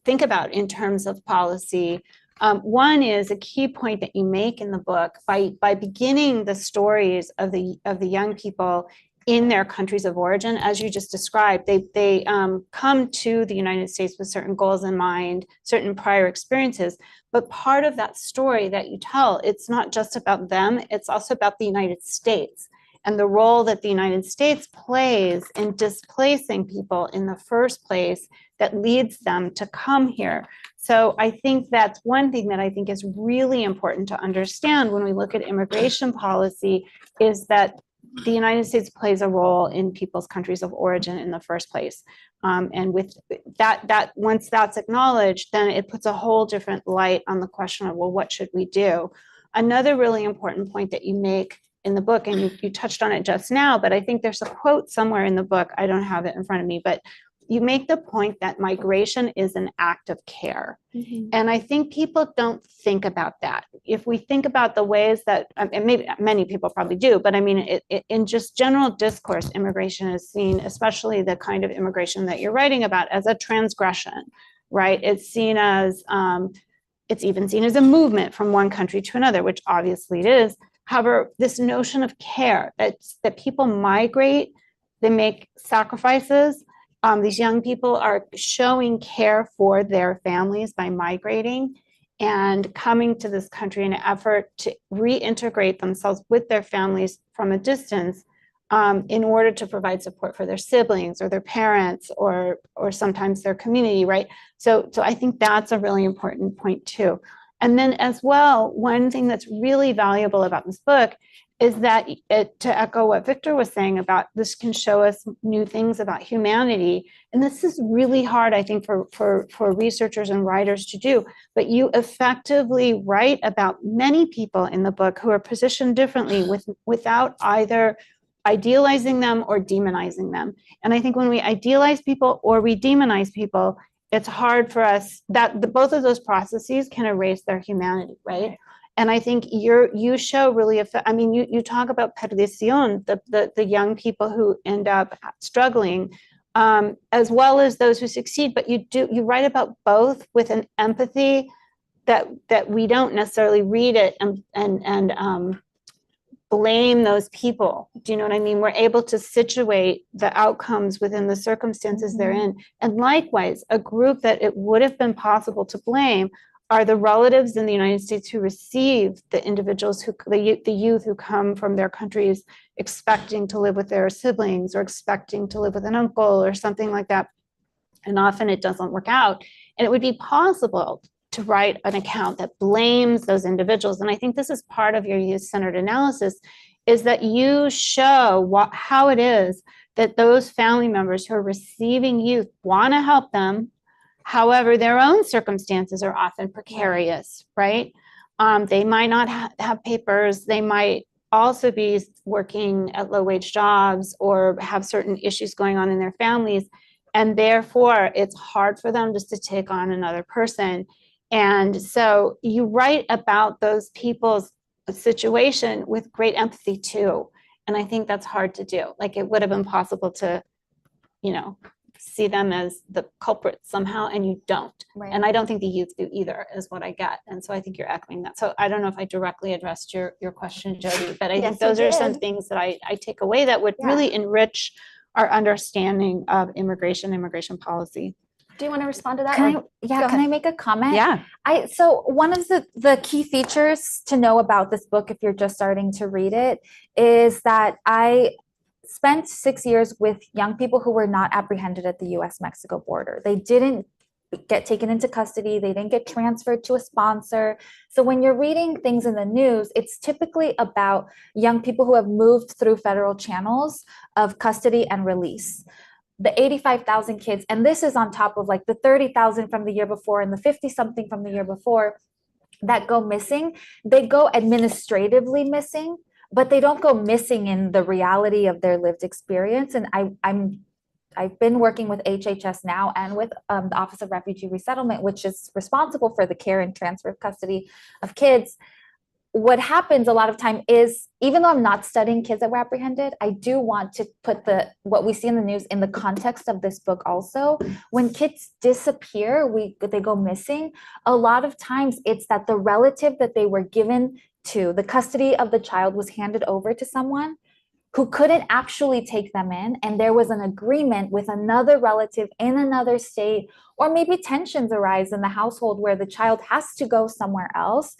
S4: think about in terms of policy. One is a key point that you make in the book by beginning the stories of the young people in their countries of origin, as you just described. They come to the United States with certain goals in mind, certain prior experiences. But part of that story that you tell, it's not just about them, it's also about the United States and the role that the United States plays in displacing people in the first place that leads them to come here. So I think that's one thing that I think is really important to understand when we look at immigration policy, is that the United States plays a role in people's countries of origin in the first place. And with that, once that's acknowledged, then it puts a whole different light on the question of, well, what should we do? Another really important point that you make in the book, and you touched on it just now, but I think there's a quote somewhere in the book, I don't have it in front of me, but you make the point that migration is an act of care. Mm-hmm. And I think people don't think about that. If we think about the ways that, and maybe many people probably do, but I mean, in just general discourse, immigration is seen, especially the kind of immigration that you're writing about, as a transgression, right? It's seen as, it's even seen as a movement from one country to another, which obviously it is. However, this notion of care, that people migrate, they make sacrifices. These young people are showing care for their families by migrating and coming to this country in an effort to reintegrate themselves with their families from a distance, in order to provide support for their siblings or their parents or sometimes their community, right? So I think that's a really important point too. And then as well, one thing that's really valuable about this book is that, to echo what Victor was saying about, this can show us new things about humanity. And this is really hard, I think, for researchers and writers to do. But you effectively write about many people in the book who are positioned differently without either idealizing them or demonizing them. And I think when we idealize people or we demonize people, it's hard for us, both of those processes can erase their humanity, right? And I think you show really, you talk about perdición, the young people who end up struggling, as well as those who succeed. But you write about both with an empathy that we don't necessarily read it and blame those people. Do you know what I mean? We're able to situate the outcomes within the circumstances they're in. And likewise, a group that it would have been possible to blame are the relatives in the United States who receive the individuals, the youth who come from their countries expecting to live with their siblings or expecting to live with an uncle or something like that. And often it doesn't work out. And it would be possible to write an account that blames those individuals. And I think this is part of your youth-centered analysis, is that you show how it is that those family members who are receiving youth want to help them. However, their own circumstances are often precarious, right? They might not have papers. They might also be working at low-wage jobs or have certain issues going on in their families. And therefore, it's hard for them just to take on another person. And so you write about those people's situation with great empathy too. And I think that's hard to do. Like, it would have been possible to, you know, see them as the culprits somehow, and you don't.
S3: Right.
S4: And I don't think the youth do either, is what I get. And so I think you're echoing that. So I don't know if I directly addressed your question, Jody, but I
S2: Yes,
S4: think those
S2: you
S4: are some
S2: did.
S4: things that I take away that would
S2: Yeah.
S4: really enrich our understanding of immigration policy.
S2: Do you want to respond to that?
S3: Can
S2: or-
S3: I, yeah,
S2: go
S3: can
S2: ahead.
S3: I make a comment?
S2: Yeah.
S3: So one of the key features to know about this book, if you're just starting to read it, is that I spent 6 years with young people who were not apprehended at the US-Mexico border. They didn't get taken into custody. They didn't get transferred to a sponsor. So when you're reading things in the news, it's typically about young people who have moved through federal channels of custody and release. The 85,000 kids, and this is on top of like the 30,000 from the year before and the 50-something from the year before that go missing. They go administratively missing, but they don't go missing in the reality of their lived experience. And I've been working with HHS now and with the Office of Refugee Resettlement, which is responsible for the care and transfer of custody of kids. What happens a lot of time is, even though I'm not studying kids that were apprehended, I do want to put what we see in the news in the context of this book also. When kids disappear, they go missing, a lot of times it's that the relative that they were given to, the custody of the child was handed over to someone who couldn't actually take them in, and there was an agreement with another relative in another state, or maybe tensions arise in the household where the child has to go somewhere else.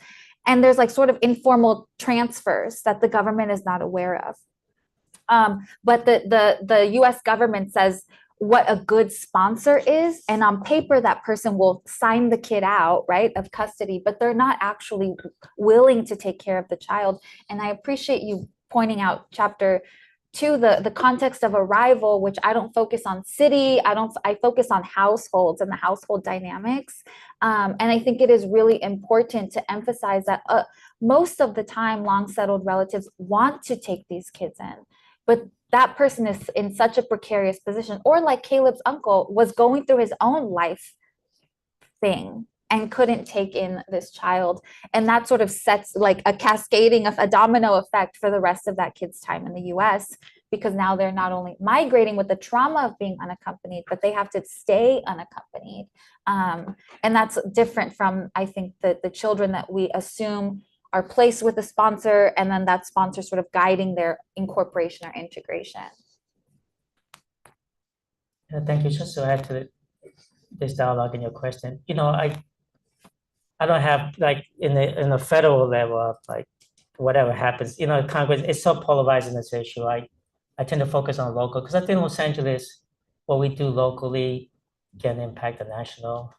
S3: And there's like sort of informal transfers that the government is not aware of. But the US government says what a good sponsor is, and on paper that person will sign the kid out, right, of custody, but they're not actually willing to take care of the child. And I appreciate you pointing out chapter 2, the context of arrival, which I don't focus on city, I focus on households and the household dynamics. And I think it is really important to emphasize that most of the time, long settled relatives want to take these kids in, but that person is in such a precarious position, or like Caleb's uncle was going through his own life thing and couldn't take in this child. And that sort of sets like a cascading of a domino effect for the rest of that kid's time in the US, because now they're not only migrating with the trauma of being unaccompanied, but they have to stay unaccompanied. And that's different from, I think, the children that we assume are placed with a sponsor, and then that sponsor sort of guiding their incorporation or integration.
S5: Thank you. Just to add to this dialogue in your question, I don't have like in the federal level of like whatever happens, Congress is so polarized in this issue. I tend to focus on local, because I think Los Angeles, what we do locally can impact the national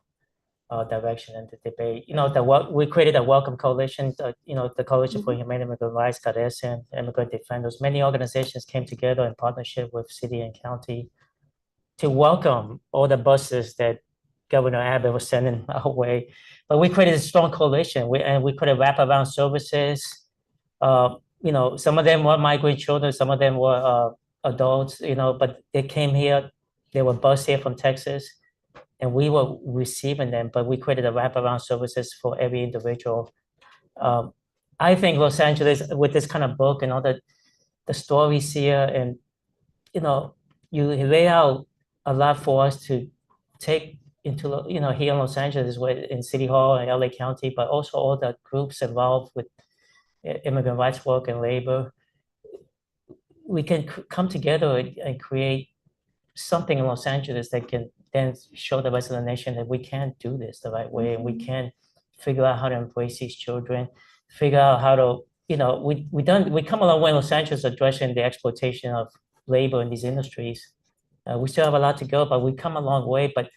S5: direction and the debate. We created a Welcome Coalition, the Coalition for Humane Immigrant Rights, and Immigrant Defenders. Many organizations came together in partnership with city and county to welcome all the buses that Governor Abbott was sending our way. But we created a strong coalition, we created wraparound services. Some of them were migrant children, some of them were adults, but they came here, they were bused here from Texas, and we were receiving them, but we created a wraparound services for every individual. I think Los Angeles, with this kind of book and all the stories here, and you lay out a lot for us to take into, here in Los Angeles, in City Hall and LA County, but also all the groups involved with immigrant rights work and labor. We can come together and create something in Los Angeles that can then show the rest of the nation that we can do this the right way, and we can figure out how to embrace these children, figure out how to, we come a long way in Los Angeles addressing the exploitation of labor in these industries. We still have a lot to go, but we come a long way. But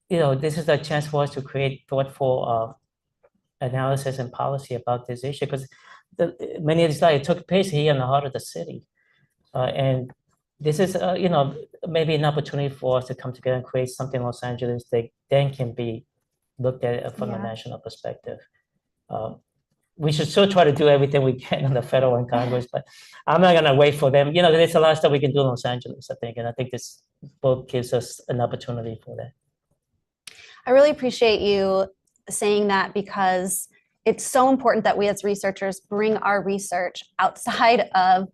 S5: this is a chance for us to create thoughtful analysis and policy about this issue, because many of these it took place here in the heart of the city, and this is maybe an opportunity for us to come together and create something in Los Angeles that then can be looked at from a national perspective. We should still try to do everything we can in the federal and Congress, but I'm not gonna wait for them. There's a lot of stuff we can do in Los Angeles, I think, and I think this book gives us an opportunity for that.
S2: I really appreciate you saying that, because it's so important that we as researchers bring our research outside of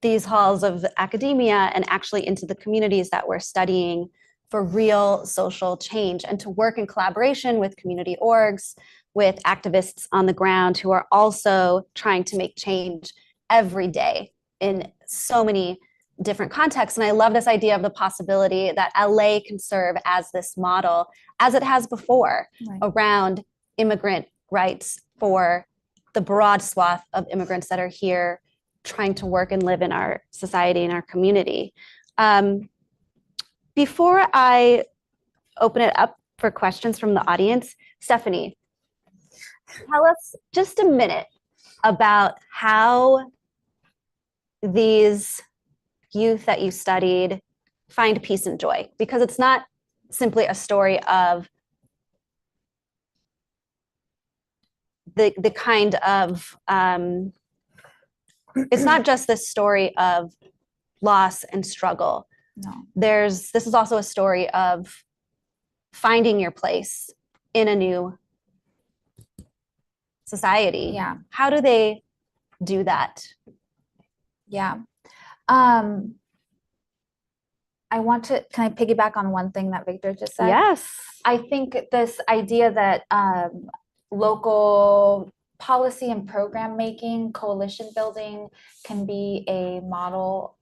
S2: these halls of academia and actually into the communities that we're studying for real social change, and to work in collaboration with community orgs, with activists on the ground who are also trying to make change every day in so many different contexts. And I love this idea of the possibility that LA can serve as this model, as it has before,
S3: Right.
S2: around immigrant rights for the broad swath of immigrants that are here trying to work and live in our society and our community. Before I open it up for questions from the audience, Stephanie, tell us just a minute about how these youth that you studied find peace and joy, because it's not simply a story of the kind of, it's not just this story of loss and struggle.
S3: No.
S2: This is also a story of finding your place in a new society.
S3: Yeah.
S2: How do they do that?
S3: Yeah. Can I piggyback on one thing that Victor just said?
S2: Yes.
S3: I think this idea that local policy and program making, coalition building can be a model,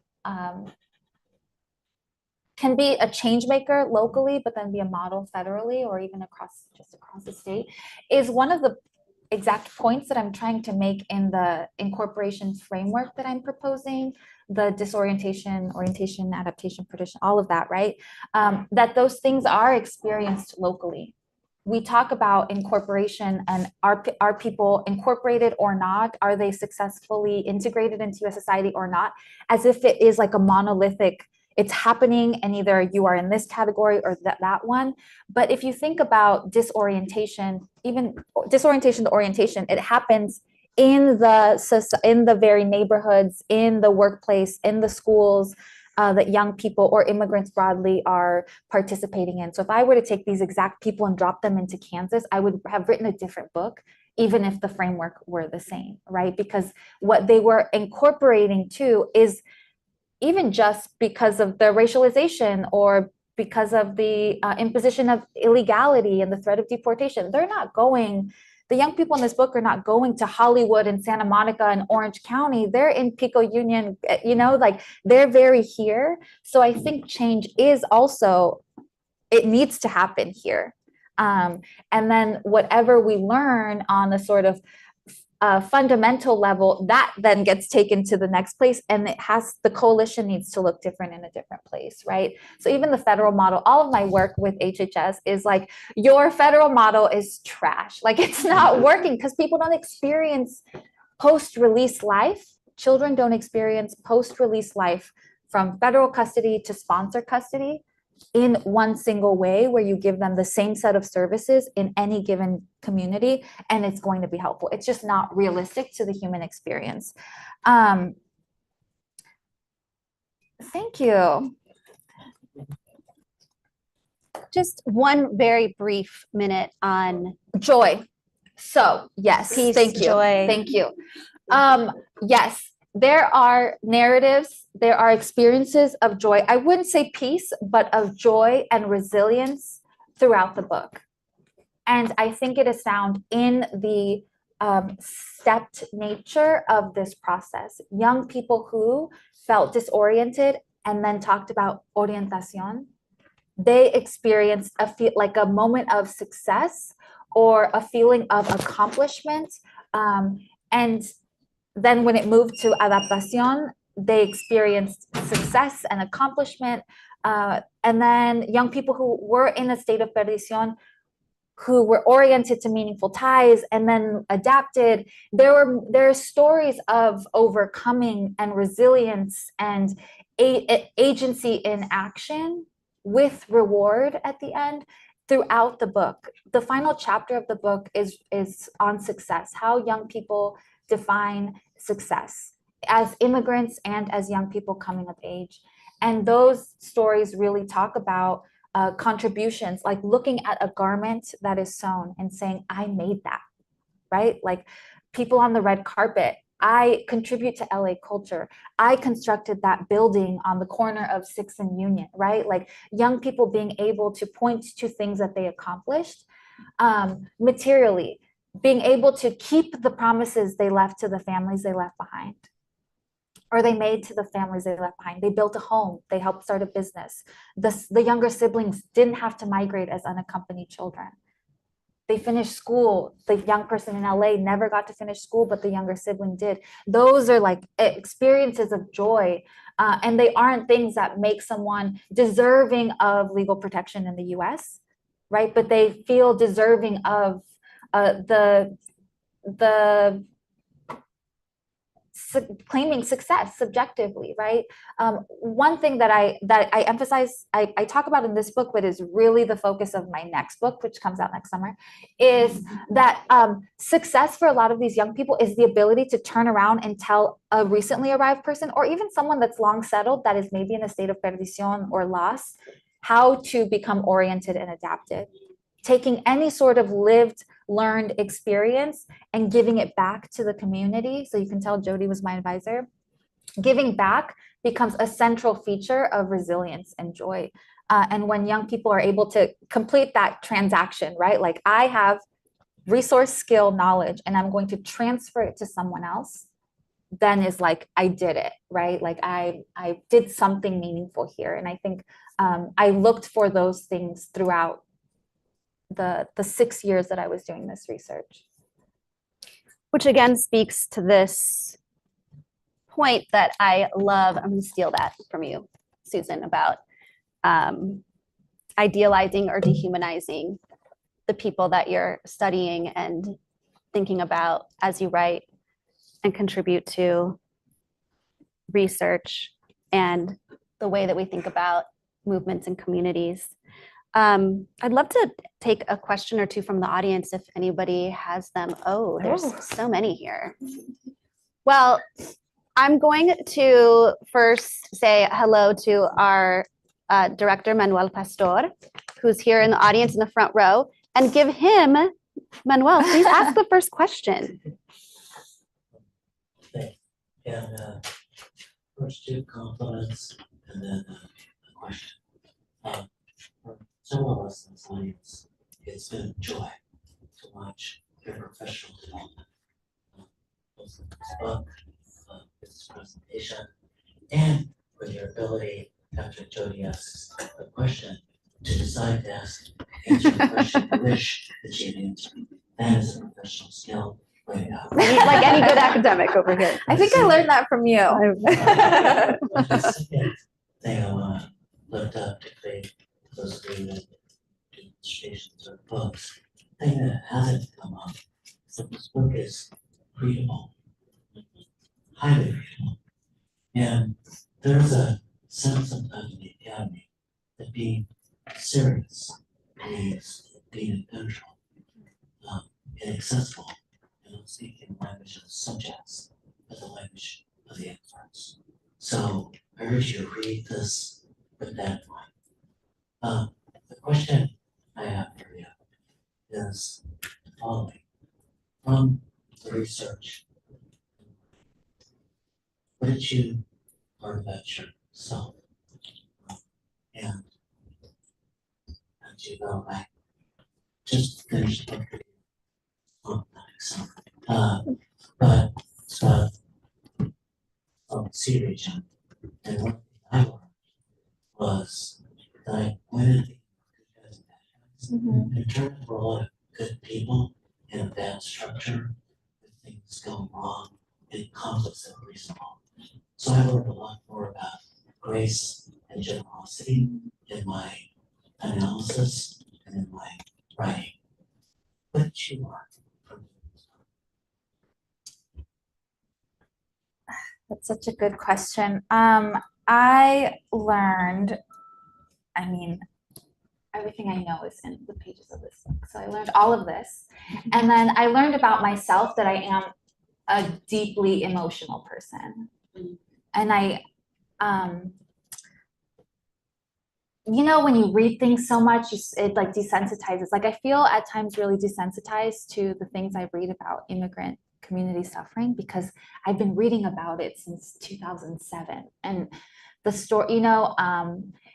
S3: can be a change maker locally, but then be a model federally or even across the state, is one of the exact points that I'm trying to make in the incorporation framework that I'm proposing, the disorientation, orientation, adaptation, partition, all of that, right? That those things are experienced locally. We talk about incorporation, and are people incorporated or not? Are they successfully integrated into a society or not? As if it is like a monolithic, it's happening and either you are in this category or that one. But if you think about disorientation, even disorientation to orientation, it happens in the very neighborhoods, in the workplace, in the schools that young people or immigrants broadly are participating in. So if I were to take these exact people and drop them into Kansas, I would have written a different book, even if the framework were the same, right? Because what they were incorporating to is, even just because of the racialization or because of the imposition of illegality and the threat of deportation, the young people in this book are not going to Hollywood and Santa Monica and Orange County. They're in Pico Union, like they're very here. So I think change is also, it needs to happen here. And then whatever we learn on a sort of fundamental level, that then gets taken to the next place, and the coalition needs to look different in a different place, right? So even the federal model, all of my work with HHS is like, your federal model is trash. Like, it's not working because people don't experience post-release life. Children don't experience post-release life from federal custody to sponsor custody in one single way, where you give them the same set of services in any given community, and it's going to be helpful. It's just not realistic to the human experience. Thank you.
S2: Just one very brief minute on
S3: Joy. So yes,
S2: peace,
S3: thank you.
S2: joy.
S3: Thank you. Yes, there are narratives, there are experiences of joy. I wouldn't say peace, but of joy and resilience throughout the book. And I think it is found in the stepped nature of this process. Young people who felt disoriented and then talked about orientación, they experienced like a moment of success or a feeling of accomplishment. And then when it moved to adaptación, they experienced success and accomplishment. And then young people who were in a state of perdición, who were oriented to meaningful ties and then adapted, there are stories of overcoming and resilience and agency in action with reward at the end throughout the book. The final chapter of the book is on success, how young people define success as immigrants and as young people coming of age. And those stories really talk about contributions, like looking at a garment that is sewn and saying, I made that, right? Like people on the red carpet. I contribute to LA culture. I constructed that building on the corner of 6th and Union, right? Like young people being able to point to things that they accomplished materially, being able to keep the promises they left to the families they left behind, or they made to the families they left behind. They built a home, they helped start a business. The younger siblings didn't have to migrate as unaccompanied children. They finished school. The young person in LA never got to finish school, but the younger sibling did. Those are like experiences of joy. And they aren't things that make someone deserving of legal protection in the US, right? But they feel deserving of the claiming success subjectively, right? One thing that I emphasize, I talk about in this book, but is really the focus of my next book, which comes out next summer, is that success for a lot of these young people is the ability to turn around and tell a recently arrived person, or even someone that's long settled, that is maybe in a state of perdición or loss, how to become oriented and adapted. Taking any sort of lived, learned experience and giving it back to the community. So you can tell Jody was my advisor. Giving back becomes a central feature of resilience and joy. And when young people are able to complete that transaction, right? Like I have resource, skill, knowledge, and I'm going to transfer it to someone else, then is like, I did it, right? Like I did something meaningful here. And I think I looked for those things throughout the 6 years that I was doing this research.
S2: Which again speaks to this point that I love. I'm going to steal that from you, Susan, about idealizing or dehumanizing the people that you're studying and thinking about as you write and contribute to research and the way that we think about movements and communities. I'd love to take a question or two from the audience if anybody has them. Oh, there's so many here. Well, I'm going to first say hello to our director, Manuel Pastor, who's here in the audience in the front row, and give him, Manuel, please ask the first question.
S6: Thanks. And first two compliments and then a question. For some of us in science, it's been a joy to watch your professional development. Both in this book, this presentation, and with your ability, after Jody asks a question, to decide to answer a question you wish that she had answered. That is a professional skill. Right now.
S2: Like any good academic over here.
S3: I think I learned that from you.
S6: The second thing I want to lift up, particularly those of you that do demonstrations or books, the thing that hasn't come up is that this book is readable, highly readable. And there's a sense sometimes in the academy that being serious means being impenetrable, inaccessible. And speaking the language of the subjects, but the language of the experts. So I urge you to read this with that in mind. The question I have for you is the following. From the research, what did you learn about yourself? And you go back, just finish the book. But from C region, and one thing I learned was that I went in and turned for a lot of good people in a bad structure with things going wrong and conflicts that were reasonable. So I learned a lot more about grace and generosity in my analysis and in my writing. What did you learn from this?
S3: That's such a good question. I learned, I mean, everything I know is in the pages of this book. So I learned all of this. And then I learned about myself that I am a deeply emotional person. And you know, when you read things so much, it like desensitizes. Like I feel at times really desensitized to the things I read about immigrant community suffering because I've been reading about it since 2007. And the story, you know,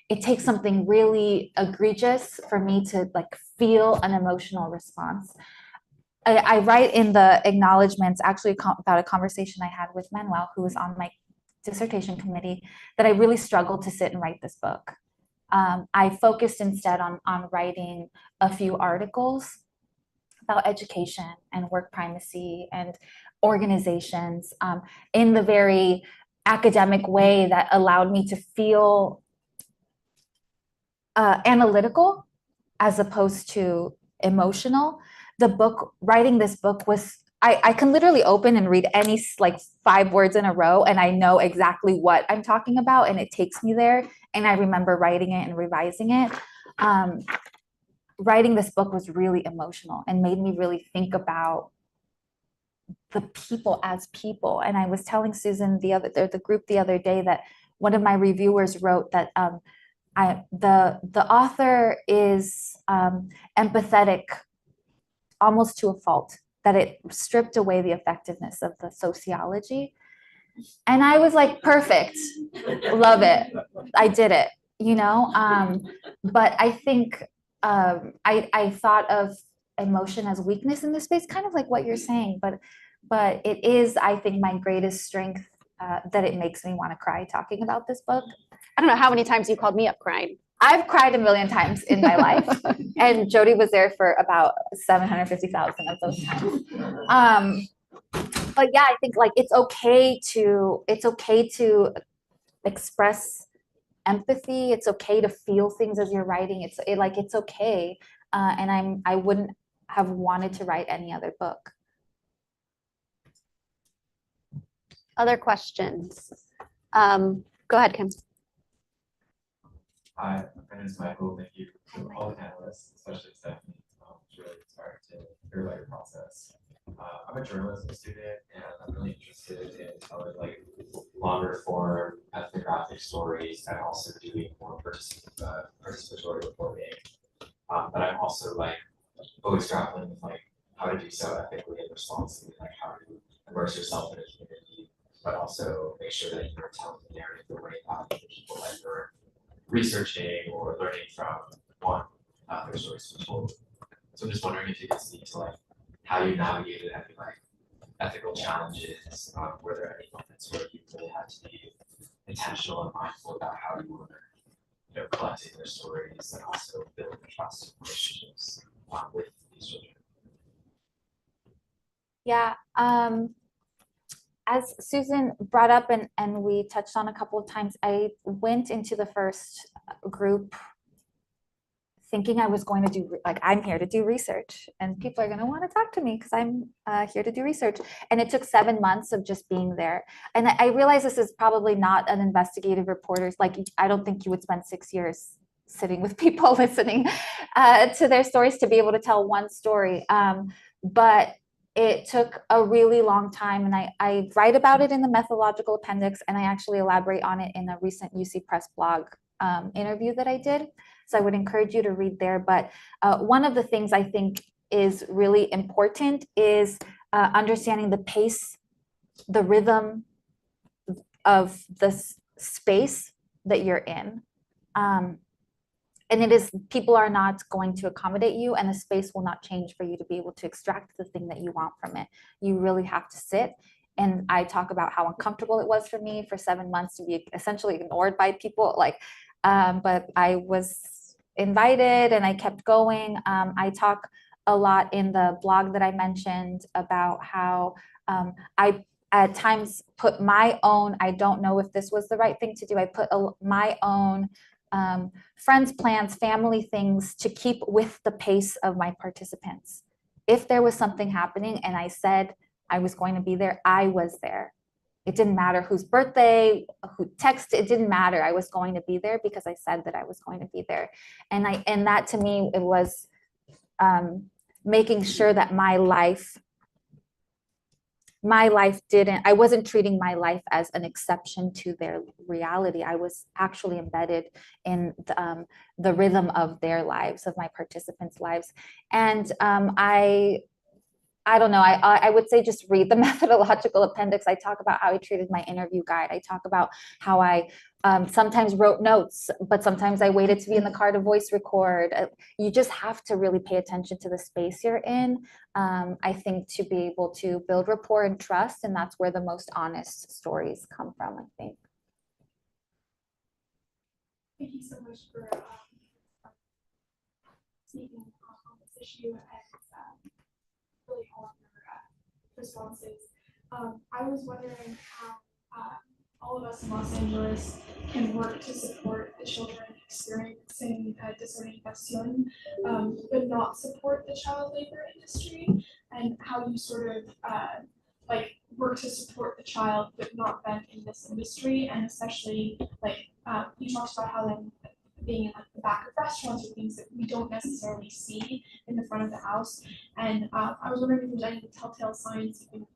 S3: it takes something really egregious for me to like feel an emotional response. I write in the acknowledgments actually about a conversation I had with Manuel, who was on my dissertation committee, that I really struggled to sit and write this book. I focused instead on writing a few articles about education and work primacy and organizations in the very academic way that allowed me to feel analytical as opposed to emotional. The book, writing this book was, I can literally open and read any like 5 words in a row and I know exactly what I'm talking about and it takes me there. And I remember writing it and revising it. Writing this book was really emotional and made me really think about the people as people. And I was telling Susan the group the other day that one of my reviewers wrote that the author is empathetic almost to a fault, that it stripped away the effectiveness of the sociology. And I was like, perfect, love it, I did it, you know? But I think I thought of emotion as weakness in this space, kind of like what you're saying, but it is, I think, my greatest strength that it makes me want to cry talking about this book.
S2: I don't know how many times you called me up crying.
S3: I've cried a million times in my life, and Jody was there for about 750,000 of those times. But yeah, I think like it's okay to express empathy. It's okay to feel things as you're writing. It's okay, and I wouldn't have wanted to write any other book.
S2: Other questions? Go ahead, Kim.
S7: Hi, my name is Michael. Thank you to all the panelists, especially Stephanie. It's really inspiring to hear about your process. I'm a journalism student, and I'm really interested in telling like longer form ethnographic stories and also doing more participatory reporting. But I'm also like always grappling with like how to do so ethically and responsibly, like how to immerse yourself in a community, but also make sure that you're telling the narrative the way that the people that you're researching or learning from want their stories to be told. So I'm just wondering if you could speak to like how you navigated any like ethical challenges. Were there any moments where you really had to be intentional and mindful about how you were, collecting their stories and also building trust relationships with these children?
S3: Yeah. As Susan brought up and we touched on a couple of times, I went into the first group thinking I was going to do, like, I'm here to do research and people are going to want to talk to me because I'm here to do research. And it took 7 months of just being there. And I realize this is probably not an investigative reporter's, like, I don't think you would spend 6 years sitting with people listening to their stories to be able to tell one story. But it took a really long time, and I write about it in the methodological appendix, and I actually elaborate on it in a recent UC Press blog interview that I did. So I would encourage you to read there. But one of the things I think is really important is understanding the pace, the rhythm of the space that you're in. And it is, people are not going to accommodate you, and the space will not change for you to be able to extract the thing that you want from it. You really have to sit. And I talk about how uncomfortable it was for me for 7 months to be essentially ignored by people. But I was invited and I kept going. I talk a lot in the blog that I mentioned about how I at times put my own, I don't know if this was the right thing to do, I put my own friends' plans, family things to keep with the pace of my participants. If there was something happening and I said I was going to be there, I was there. It didn't matter whose birthday, who texted, it didn't matter. I was going to be there because I said that I was going to be there. And that to me, it was making sure that my life I wasn't treating my life as an exception to their reality. I was actually embedded in the rhythm of their lives, of my participants' lives. And I don't know, I would say just read the methodological appendix. I talk about how I treated my interview guide. I talk about how I sometimes wrote notes, but sometimes I waited to be in the car to voice record. You just have to really pay attention to the space you're in, I think, to be able to build rapport and trust, and that's where the most honest stories come from, I think.
S8: Thank you so much for speaking on this issue and really all of your responses. I was wondering how all of us in Los Angeles can work to support the children experiencing desorientación, but not support the child labor industry, and how you sort of like work to support the child but not them in this industry, and especially like you talked about how them being in like the back of restaurants or things that we don't necessarily see in the front of the house. And I was wondering if there's any telltale signs you can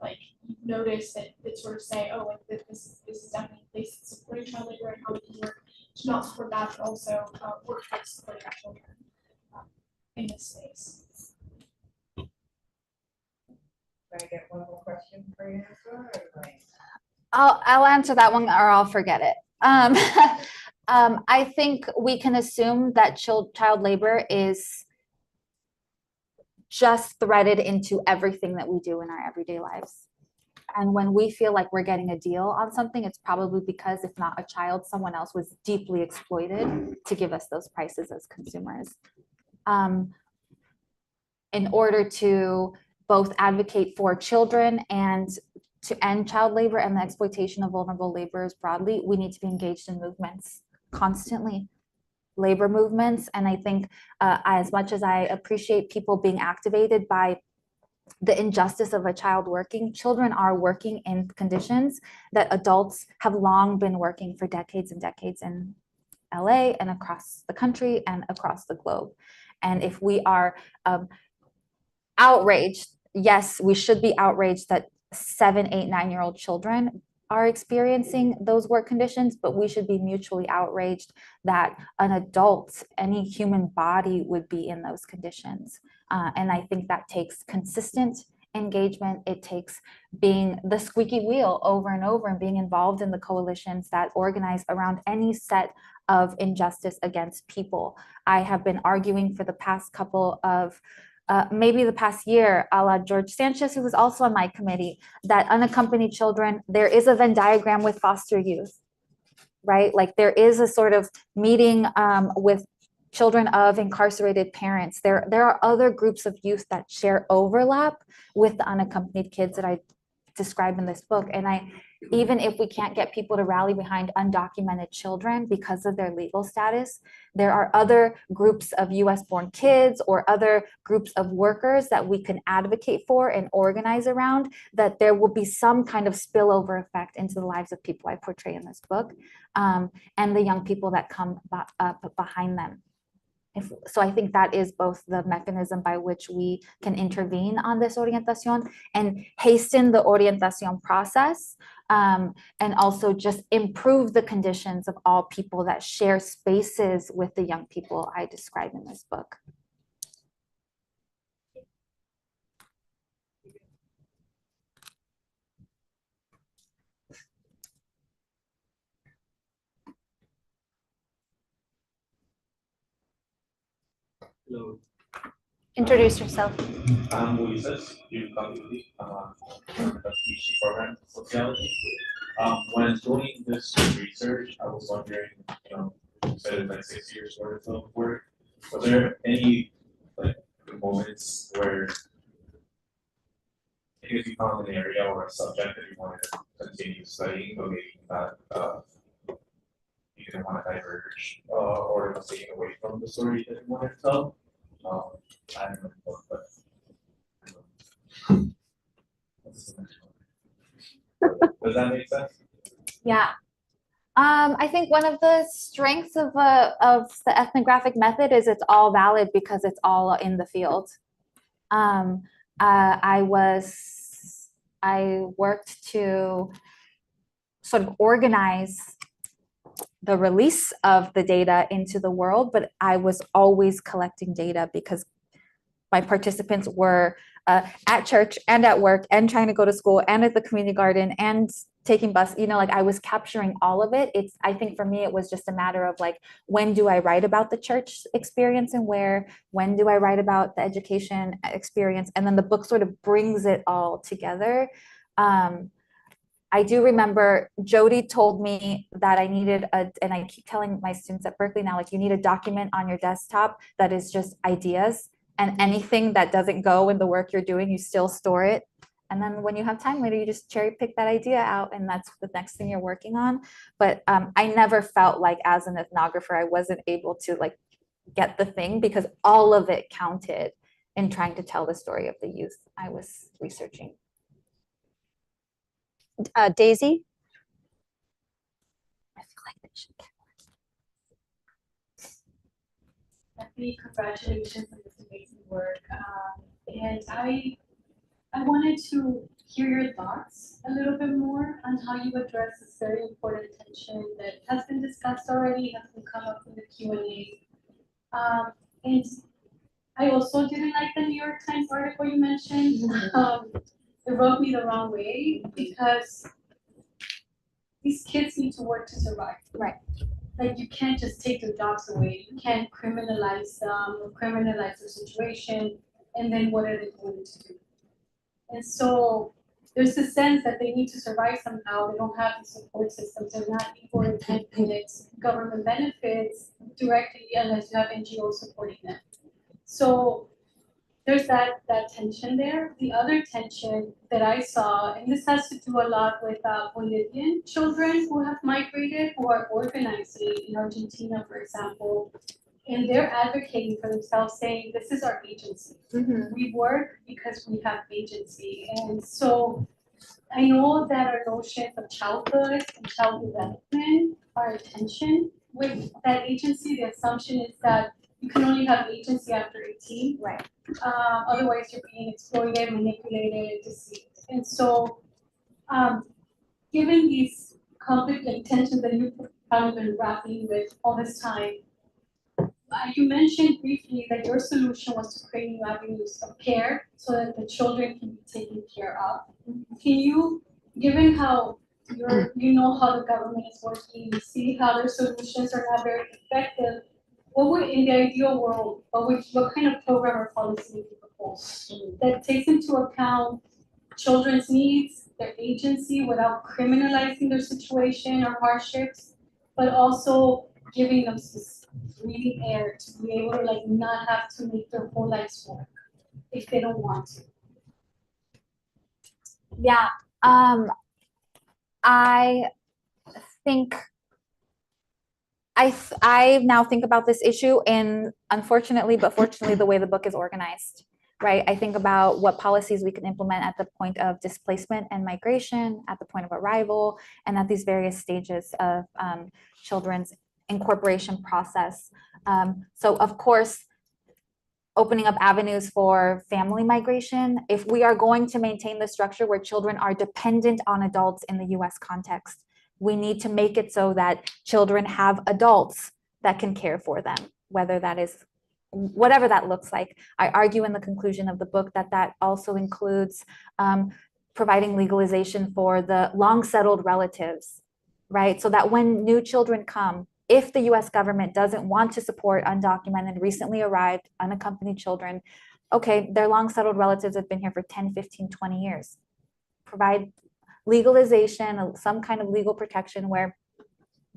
S8: like notice that sort of say, oh, like this is definitely a place that's supporting child labor, and how we can work to not support that, but also work towards supporting our children in this space.
S1: Can I get one more question for you, or
S3: I'll answer that one, or I'll forget it. I think we can assume that child labor is just threaded into everything that we do in our everyday lives. And when we feel like we're getting a deal on something, it's probably because, if not a child, someone else was deeply exploited to give us those prices as consumers. In order to both advocate for children and to end child labor and the exploitation of vulnerable laborers broadly, we need to be engaged in movements constantly, labor movements. And I think as much as I appreciate people being activated by the injustice of a child working, children are working in conditions that adults have long been working for decades and decades in LA and across the country and across the globe. And if we are outraged, yes, we should be outraged that 7, 8, 9-year-old children are experiencing those work conditions, but we should be mutually outraged that an adult, any human body, would be in those conditions. And I think that takes consistent engagement. It takes being the squeaky wheel over and over and being involved in the coalitions that organize around any set of injustice against people. I have been arguing for the past couple of maybe the past year, a la George Sanchez, who was also on my committee, that unaccompanied children, there is a Venn diagram with foster youth, right? Like there is a sort of meeting with children of incarcerated parents. There are other groups of youth that share overlap with the unaccompanied kids that I describe in this book. And even if we can't get people to rally behind undocumented children because of their legal status, there are other groups of US born kids or other groups of workers that we can advocate for and organize around, that there will be some kind of spillover effect into the lives of people I portray in this book, and the young people that come up behind them. So I think that is both the mechanism by which we can intervene on this orientación and hasten the orientación process, and also just improve the conditions of all people that share spaces with the young people I describe in this book.
S9: Hello.
S2: Introduce yourself.
S9: I'm Ulises. I'm from the PhD program in Sociology. When doing this research, I was wondering, you said it's like 6 years worth of work. Was there any like moments where if you found an area or a subject that you wanted to continue studying, but maybe not, you didn't want to diverge or it was taken away from the story that you wanted to tell? I don't know, but does that make sense?
S3: Yeah. I think one of the strengths of the ethnographic method is it's all valid because it's all in the field. I was I worked to sort of organize the release of the data into the world, but I was always collecting data because my participants were at church and at work and trying to go to school and at the community garden and taking bus, like I was capturing all of it. I think for me, it was just a matter of like, when do I write about the church experience and when do I write about the education experience? And then the book sort of brings it all together. I do remember Jody told me that I needed and I keep telling my students at Berkeley now, like you need a document on your desktop that is just ideas, and anything that doesn't go in the work you're doing, you still store it. And then when you have time later, you just cherry pick that idea out and that's the next thing you're working on. But I never felt like as an ethnographer, I wasn't able to like get the thing because all of it counted in trying to tell the story of the youth I was researching.
S2: Daisy?
S3: I feel like they should get
S10: Happy congratulations on this amazing work. And I wanted to hear your thoughts a little bit more on how you address this very important tension that has been discussed already, has been come up in the Q&A. And I also didn't like the New York Times article you mentioned. It rubbed me the wrong way because these kids need to work to survive.
S3: Right.
S10: Like you can't just take their jobs away. You can't criminalize them or criminalize their situation. And then what are they going to do? And so there's a sense that they need to survive somehow. They don't have the support systems. They're not able to get government benefits directly unless you have NGOs supporting them. So there's that tension there. The other tension that I saw, and this has to do a lot with Bolivian children who have migrated, who are organizing in Argentina, for example, and they're advocating for themselves, saying, this is our agency.
S3: Mm-hmm.
S10: We work because we have agency. And so I know that our notions of childhood and child development are in tension with that agency. The assumption is that you can only have agency after 18.
S3: Right.
S10: Otherwise, you're being exploited, manipulated, deceived. And so, given these conflict and tensions that you've probably been grappling with all this time, you mentioned briefly that your solution was to create new avenues of care so that the children can be taken care of. Can you, given how you know how the government is working, you see how their solutions are not very effective, what would, in the ideal world, what kind of program or policy would you propose that takes into account children's needs, their agency without criminalizing their situation or hardships, but also giving them breathing air to be able to like not have to make their whole life's work if they don't want to?
S3: Yeah, I think I now think about this issue in, unfortunately, but fortunately, the way the book is organized, right? I think about what policies we can implement at the point of displacement and migration, at the point of arrival, and at these various stages of children's incorporation process. So of course, opening up avenues for family migration, if we are going to maintain the structure where children are dependent on adults in the US context, we need to make it so that children have adults that can care for them, whether that is, whatever that looks like. I argue in the conclusion of the book that that also includes providing legalization for the long settled relatives, right? So that when new children come, if the US government doesn't want to support undocumented, recently arrived, unaccompanied children, okay, their long settled relatives have been here for 10, 15, 20 years. Provide legalization, some kind of legal protection where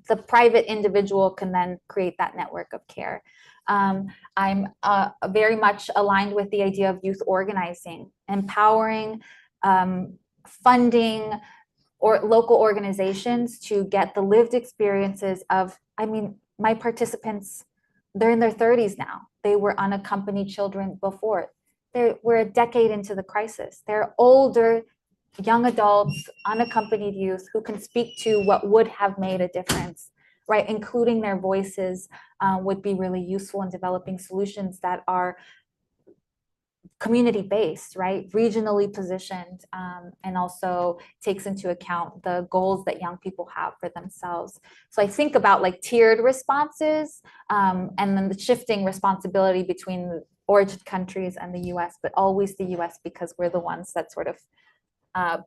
S3: the private individual can then create that network of care. I'm very much aligned with the idea of youth organizing, empowering, funding, or local organizations to get the lived experiences of, I mean, my participants, they're in their 30s now. They were unaccompanied children before. We're a decade into the crisis. They're older, young adults, unaccompanied youth who can speak to what would have made a difference, right? Including their voices would be really useful in developing solutions that are community-based, right? Regionally positioned, and also takes into account the goals that young people have for themselves. So I think about like tiered responses, and then the shifting responsibility between the origin countries and the US, but always the US because we're the ones that sort of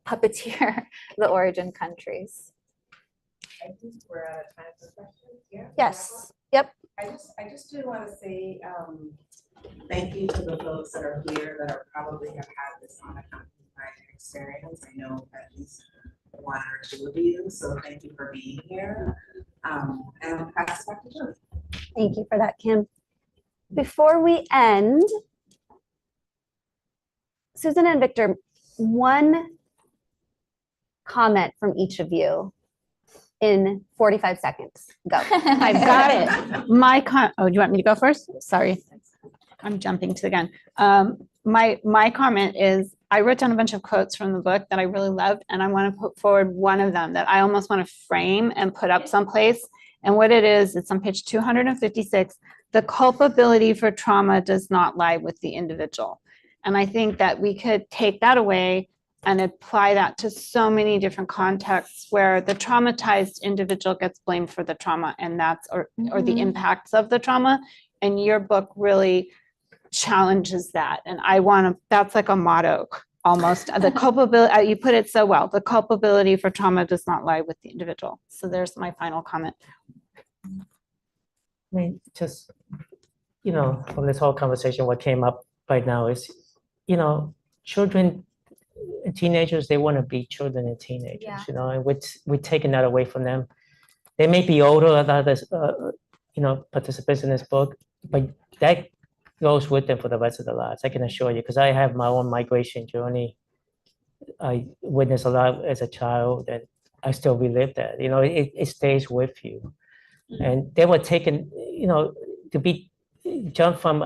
S3: puppeteer the origin countries.
S11: I think we're out of time for questions, yeah?
S2: Yes, yep.
S11: I just do want to say thank you to the folks that are here that are probably have had this unaccompanied experience. I know at least one or two of you, so thank you for being here. And I'll pass it back to Joe.
S2: Thank you for that, Kim. Before we end, Susan and Victor, one comment from each of you in 45 seconds. Go.
S4: I've got it. Oh, do you want me to go first? Sorry, I'm jumping to the gun. My comment is I wrote down a bunch of quotes from the book that I really loved, and I want to put forward one of them that I almost want to frame and put up someplace. And what it is, it's on page 256. The culpability for trauma does not lie with the individual. And I think that we could take that away and apply that to so many different contexts where the traumatized individual gets blamed for the trauma, and that's or the impacts of the trauma. And your book really challenges that. And I want to, that's like a motto almost. The culpability, you put it so well, the culpability for trauma does not lie with the individual. So there's my final comment.
S5: I mean, just, from this whole conversation, what came up right now is, children, teenagers, they want to be children and teenagers, and we're taking that away from them. They may be older than others, participants in this book, but that goes with them for the rest of their lives. I can assure you, because I have my own migration journey. I witnessed a lot as a child, and I still relive that. It stays with you. And they were taken, to be jumped from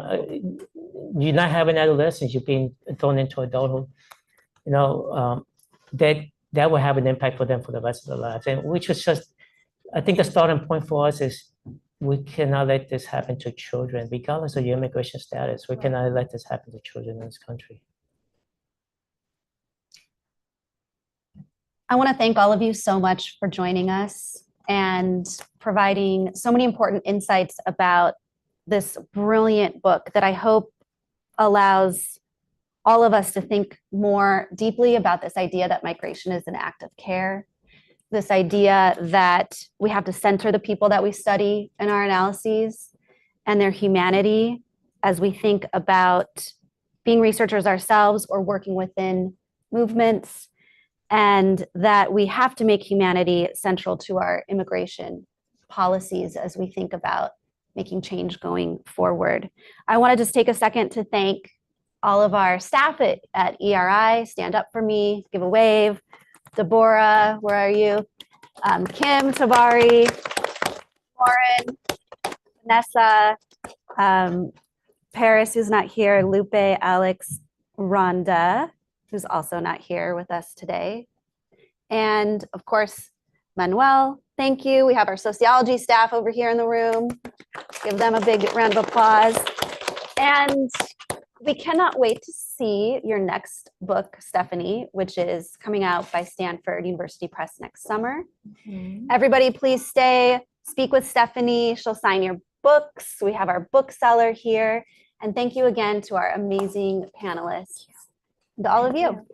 S5: you not having adolescence, you're being thrown into adulthood. That will have an impact for them for the rest of their lives. And which was just, I think the starting point for us is we cannot let this happen to children, regardless of your immigration status. We cannot let this happen to children in this country.
S2: I want to thank all of you so much for joining us and providing so many important insights about this brilliant book that I hope allows all of us to think more deeply about this idea that migration is an act of care, this idea that we have to center the people that we study in our analyses and their humanity as we think about being researchers ourselves or working within movements, and that we have to make humanity central to our immigration policies as we think about making change going forward. I want to just take a second to thank all of our staff at ERI. Stand up for me, give a wave. Deborah, where are you? Kim, Tabari, Lauren, Vanessa, Paris, who's not here, Lupe, Alex, Rhonda, who's also not here with us today. And of course, Manuel, thank you. We have our sociology staff over here in the room. Give them a big round of applause. And we cannot wait to see your next book, Stephanie, which is coming out by Stanford University Press next summer. Everybody, please stay, speak with Stephanie. She'll sign your books. We have our bookseller here. And thank you again to our amazing panelists, and to all of you.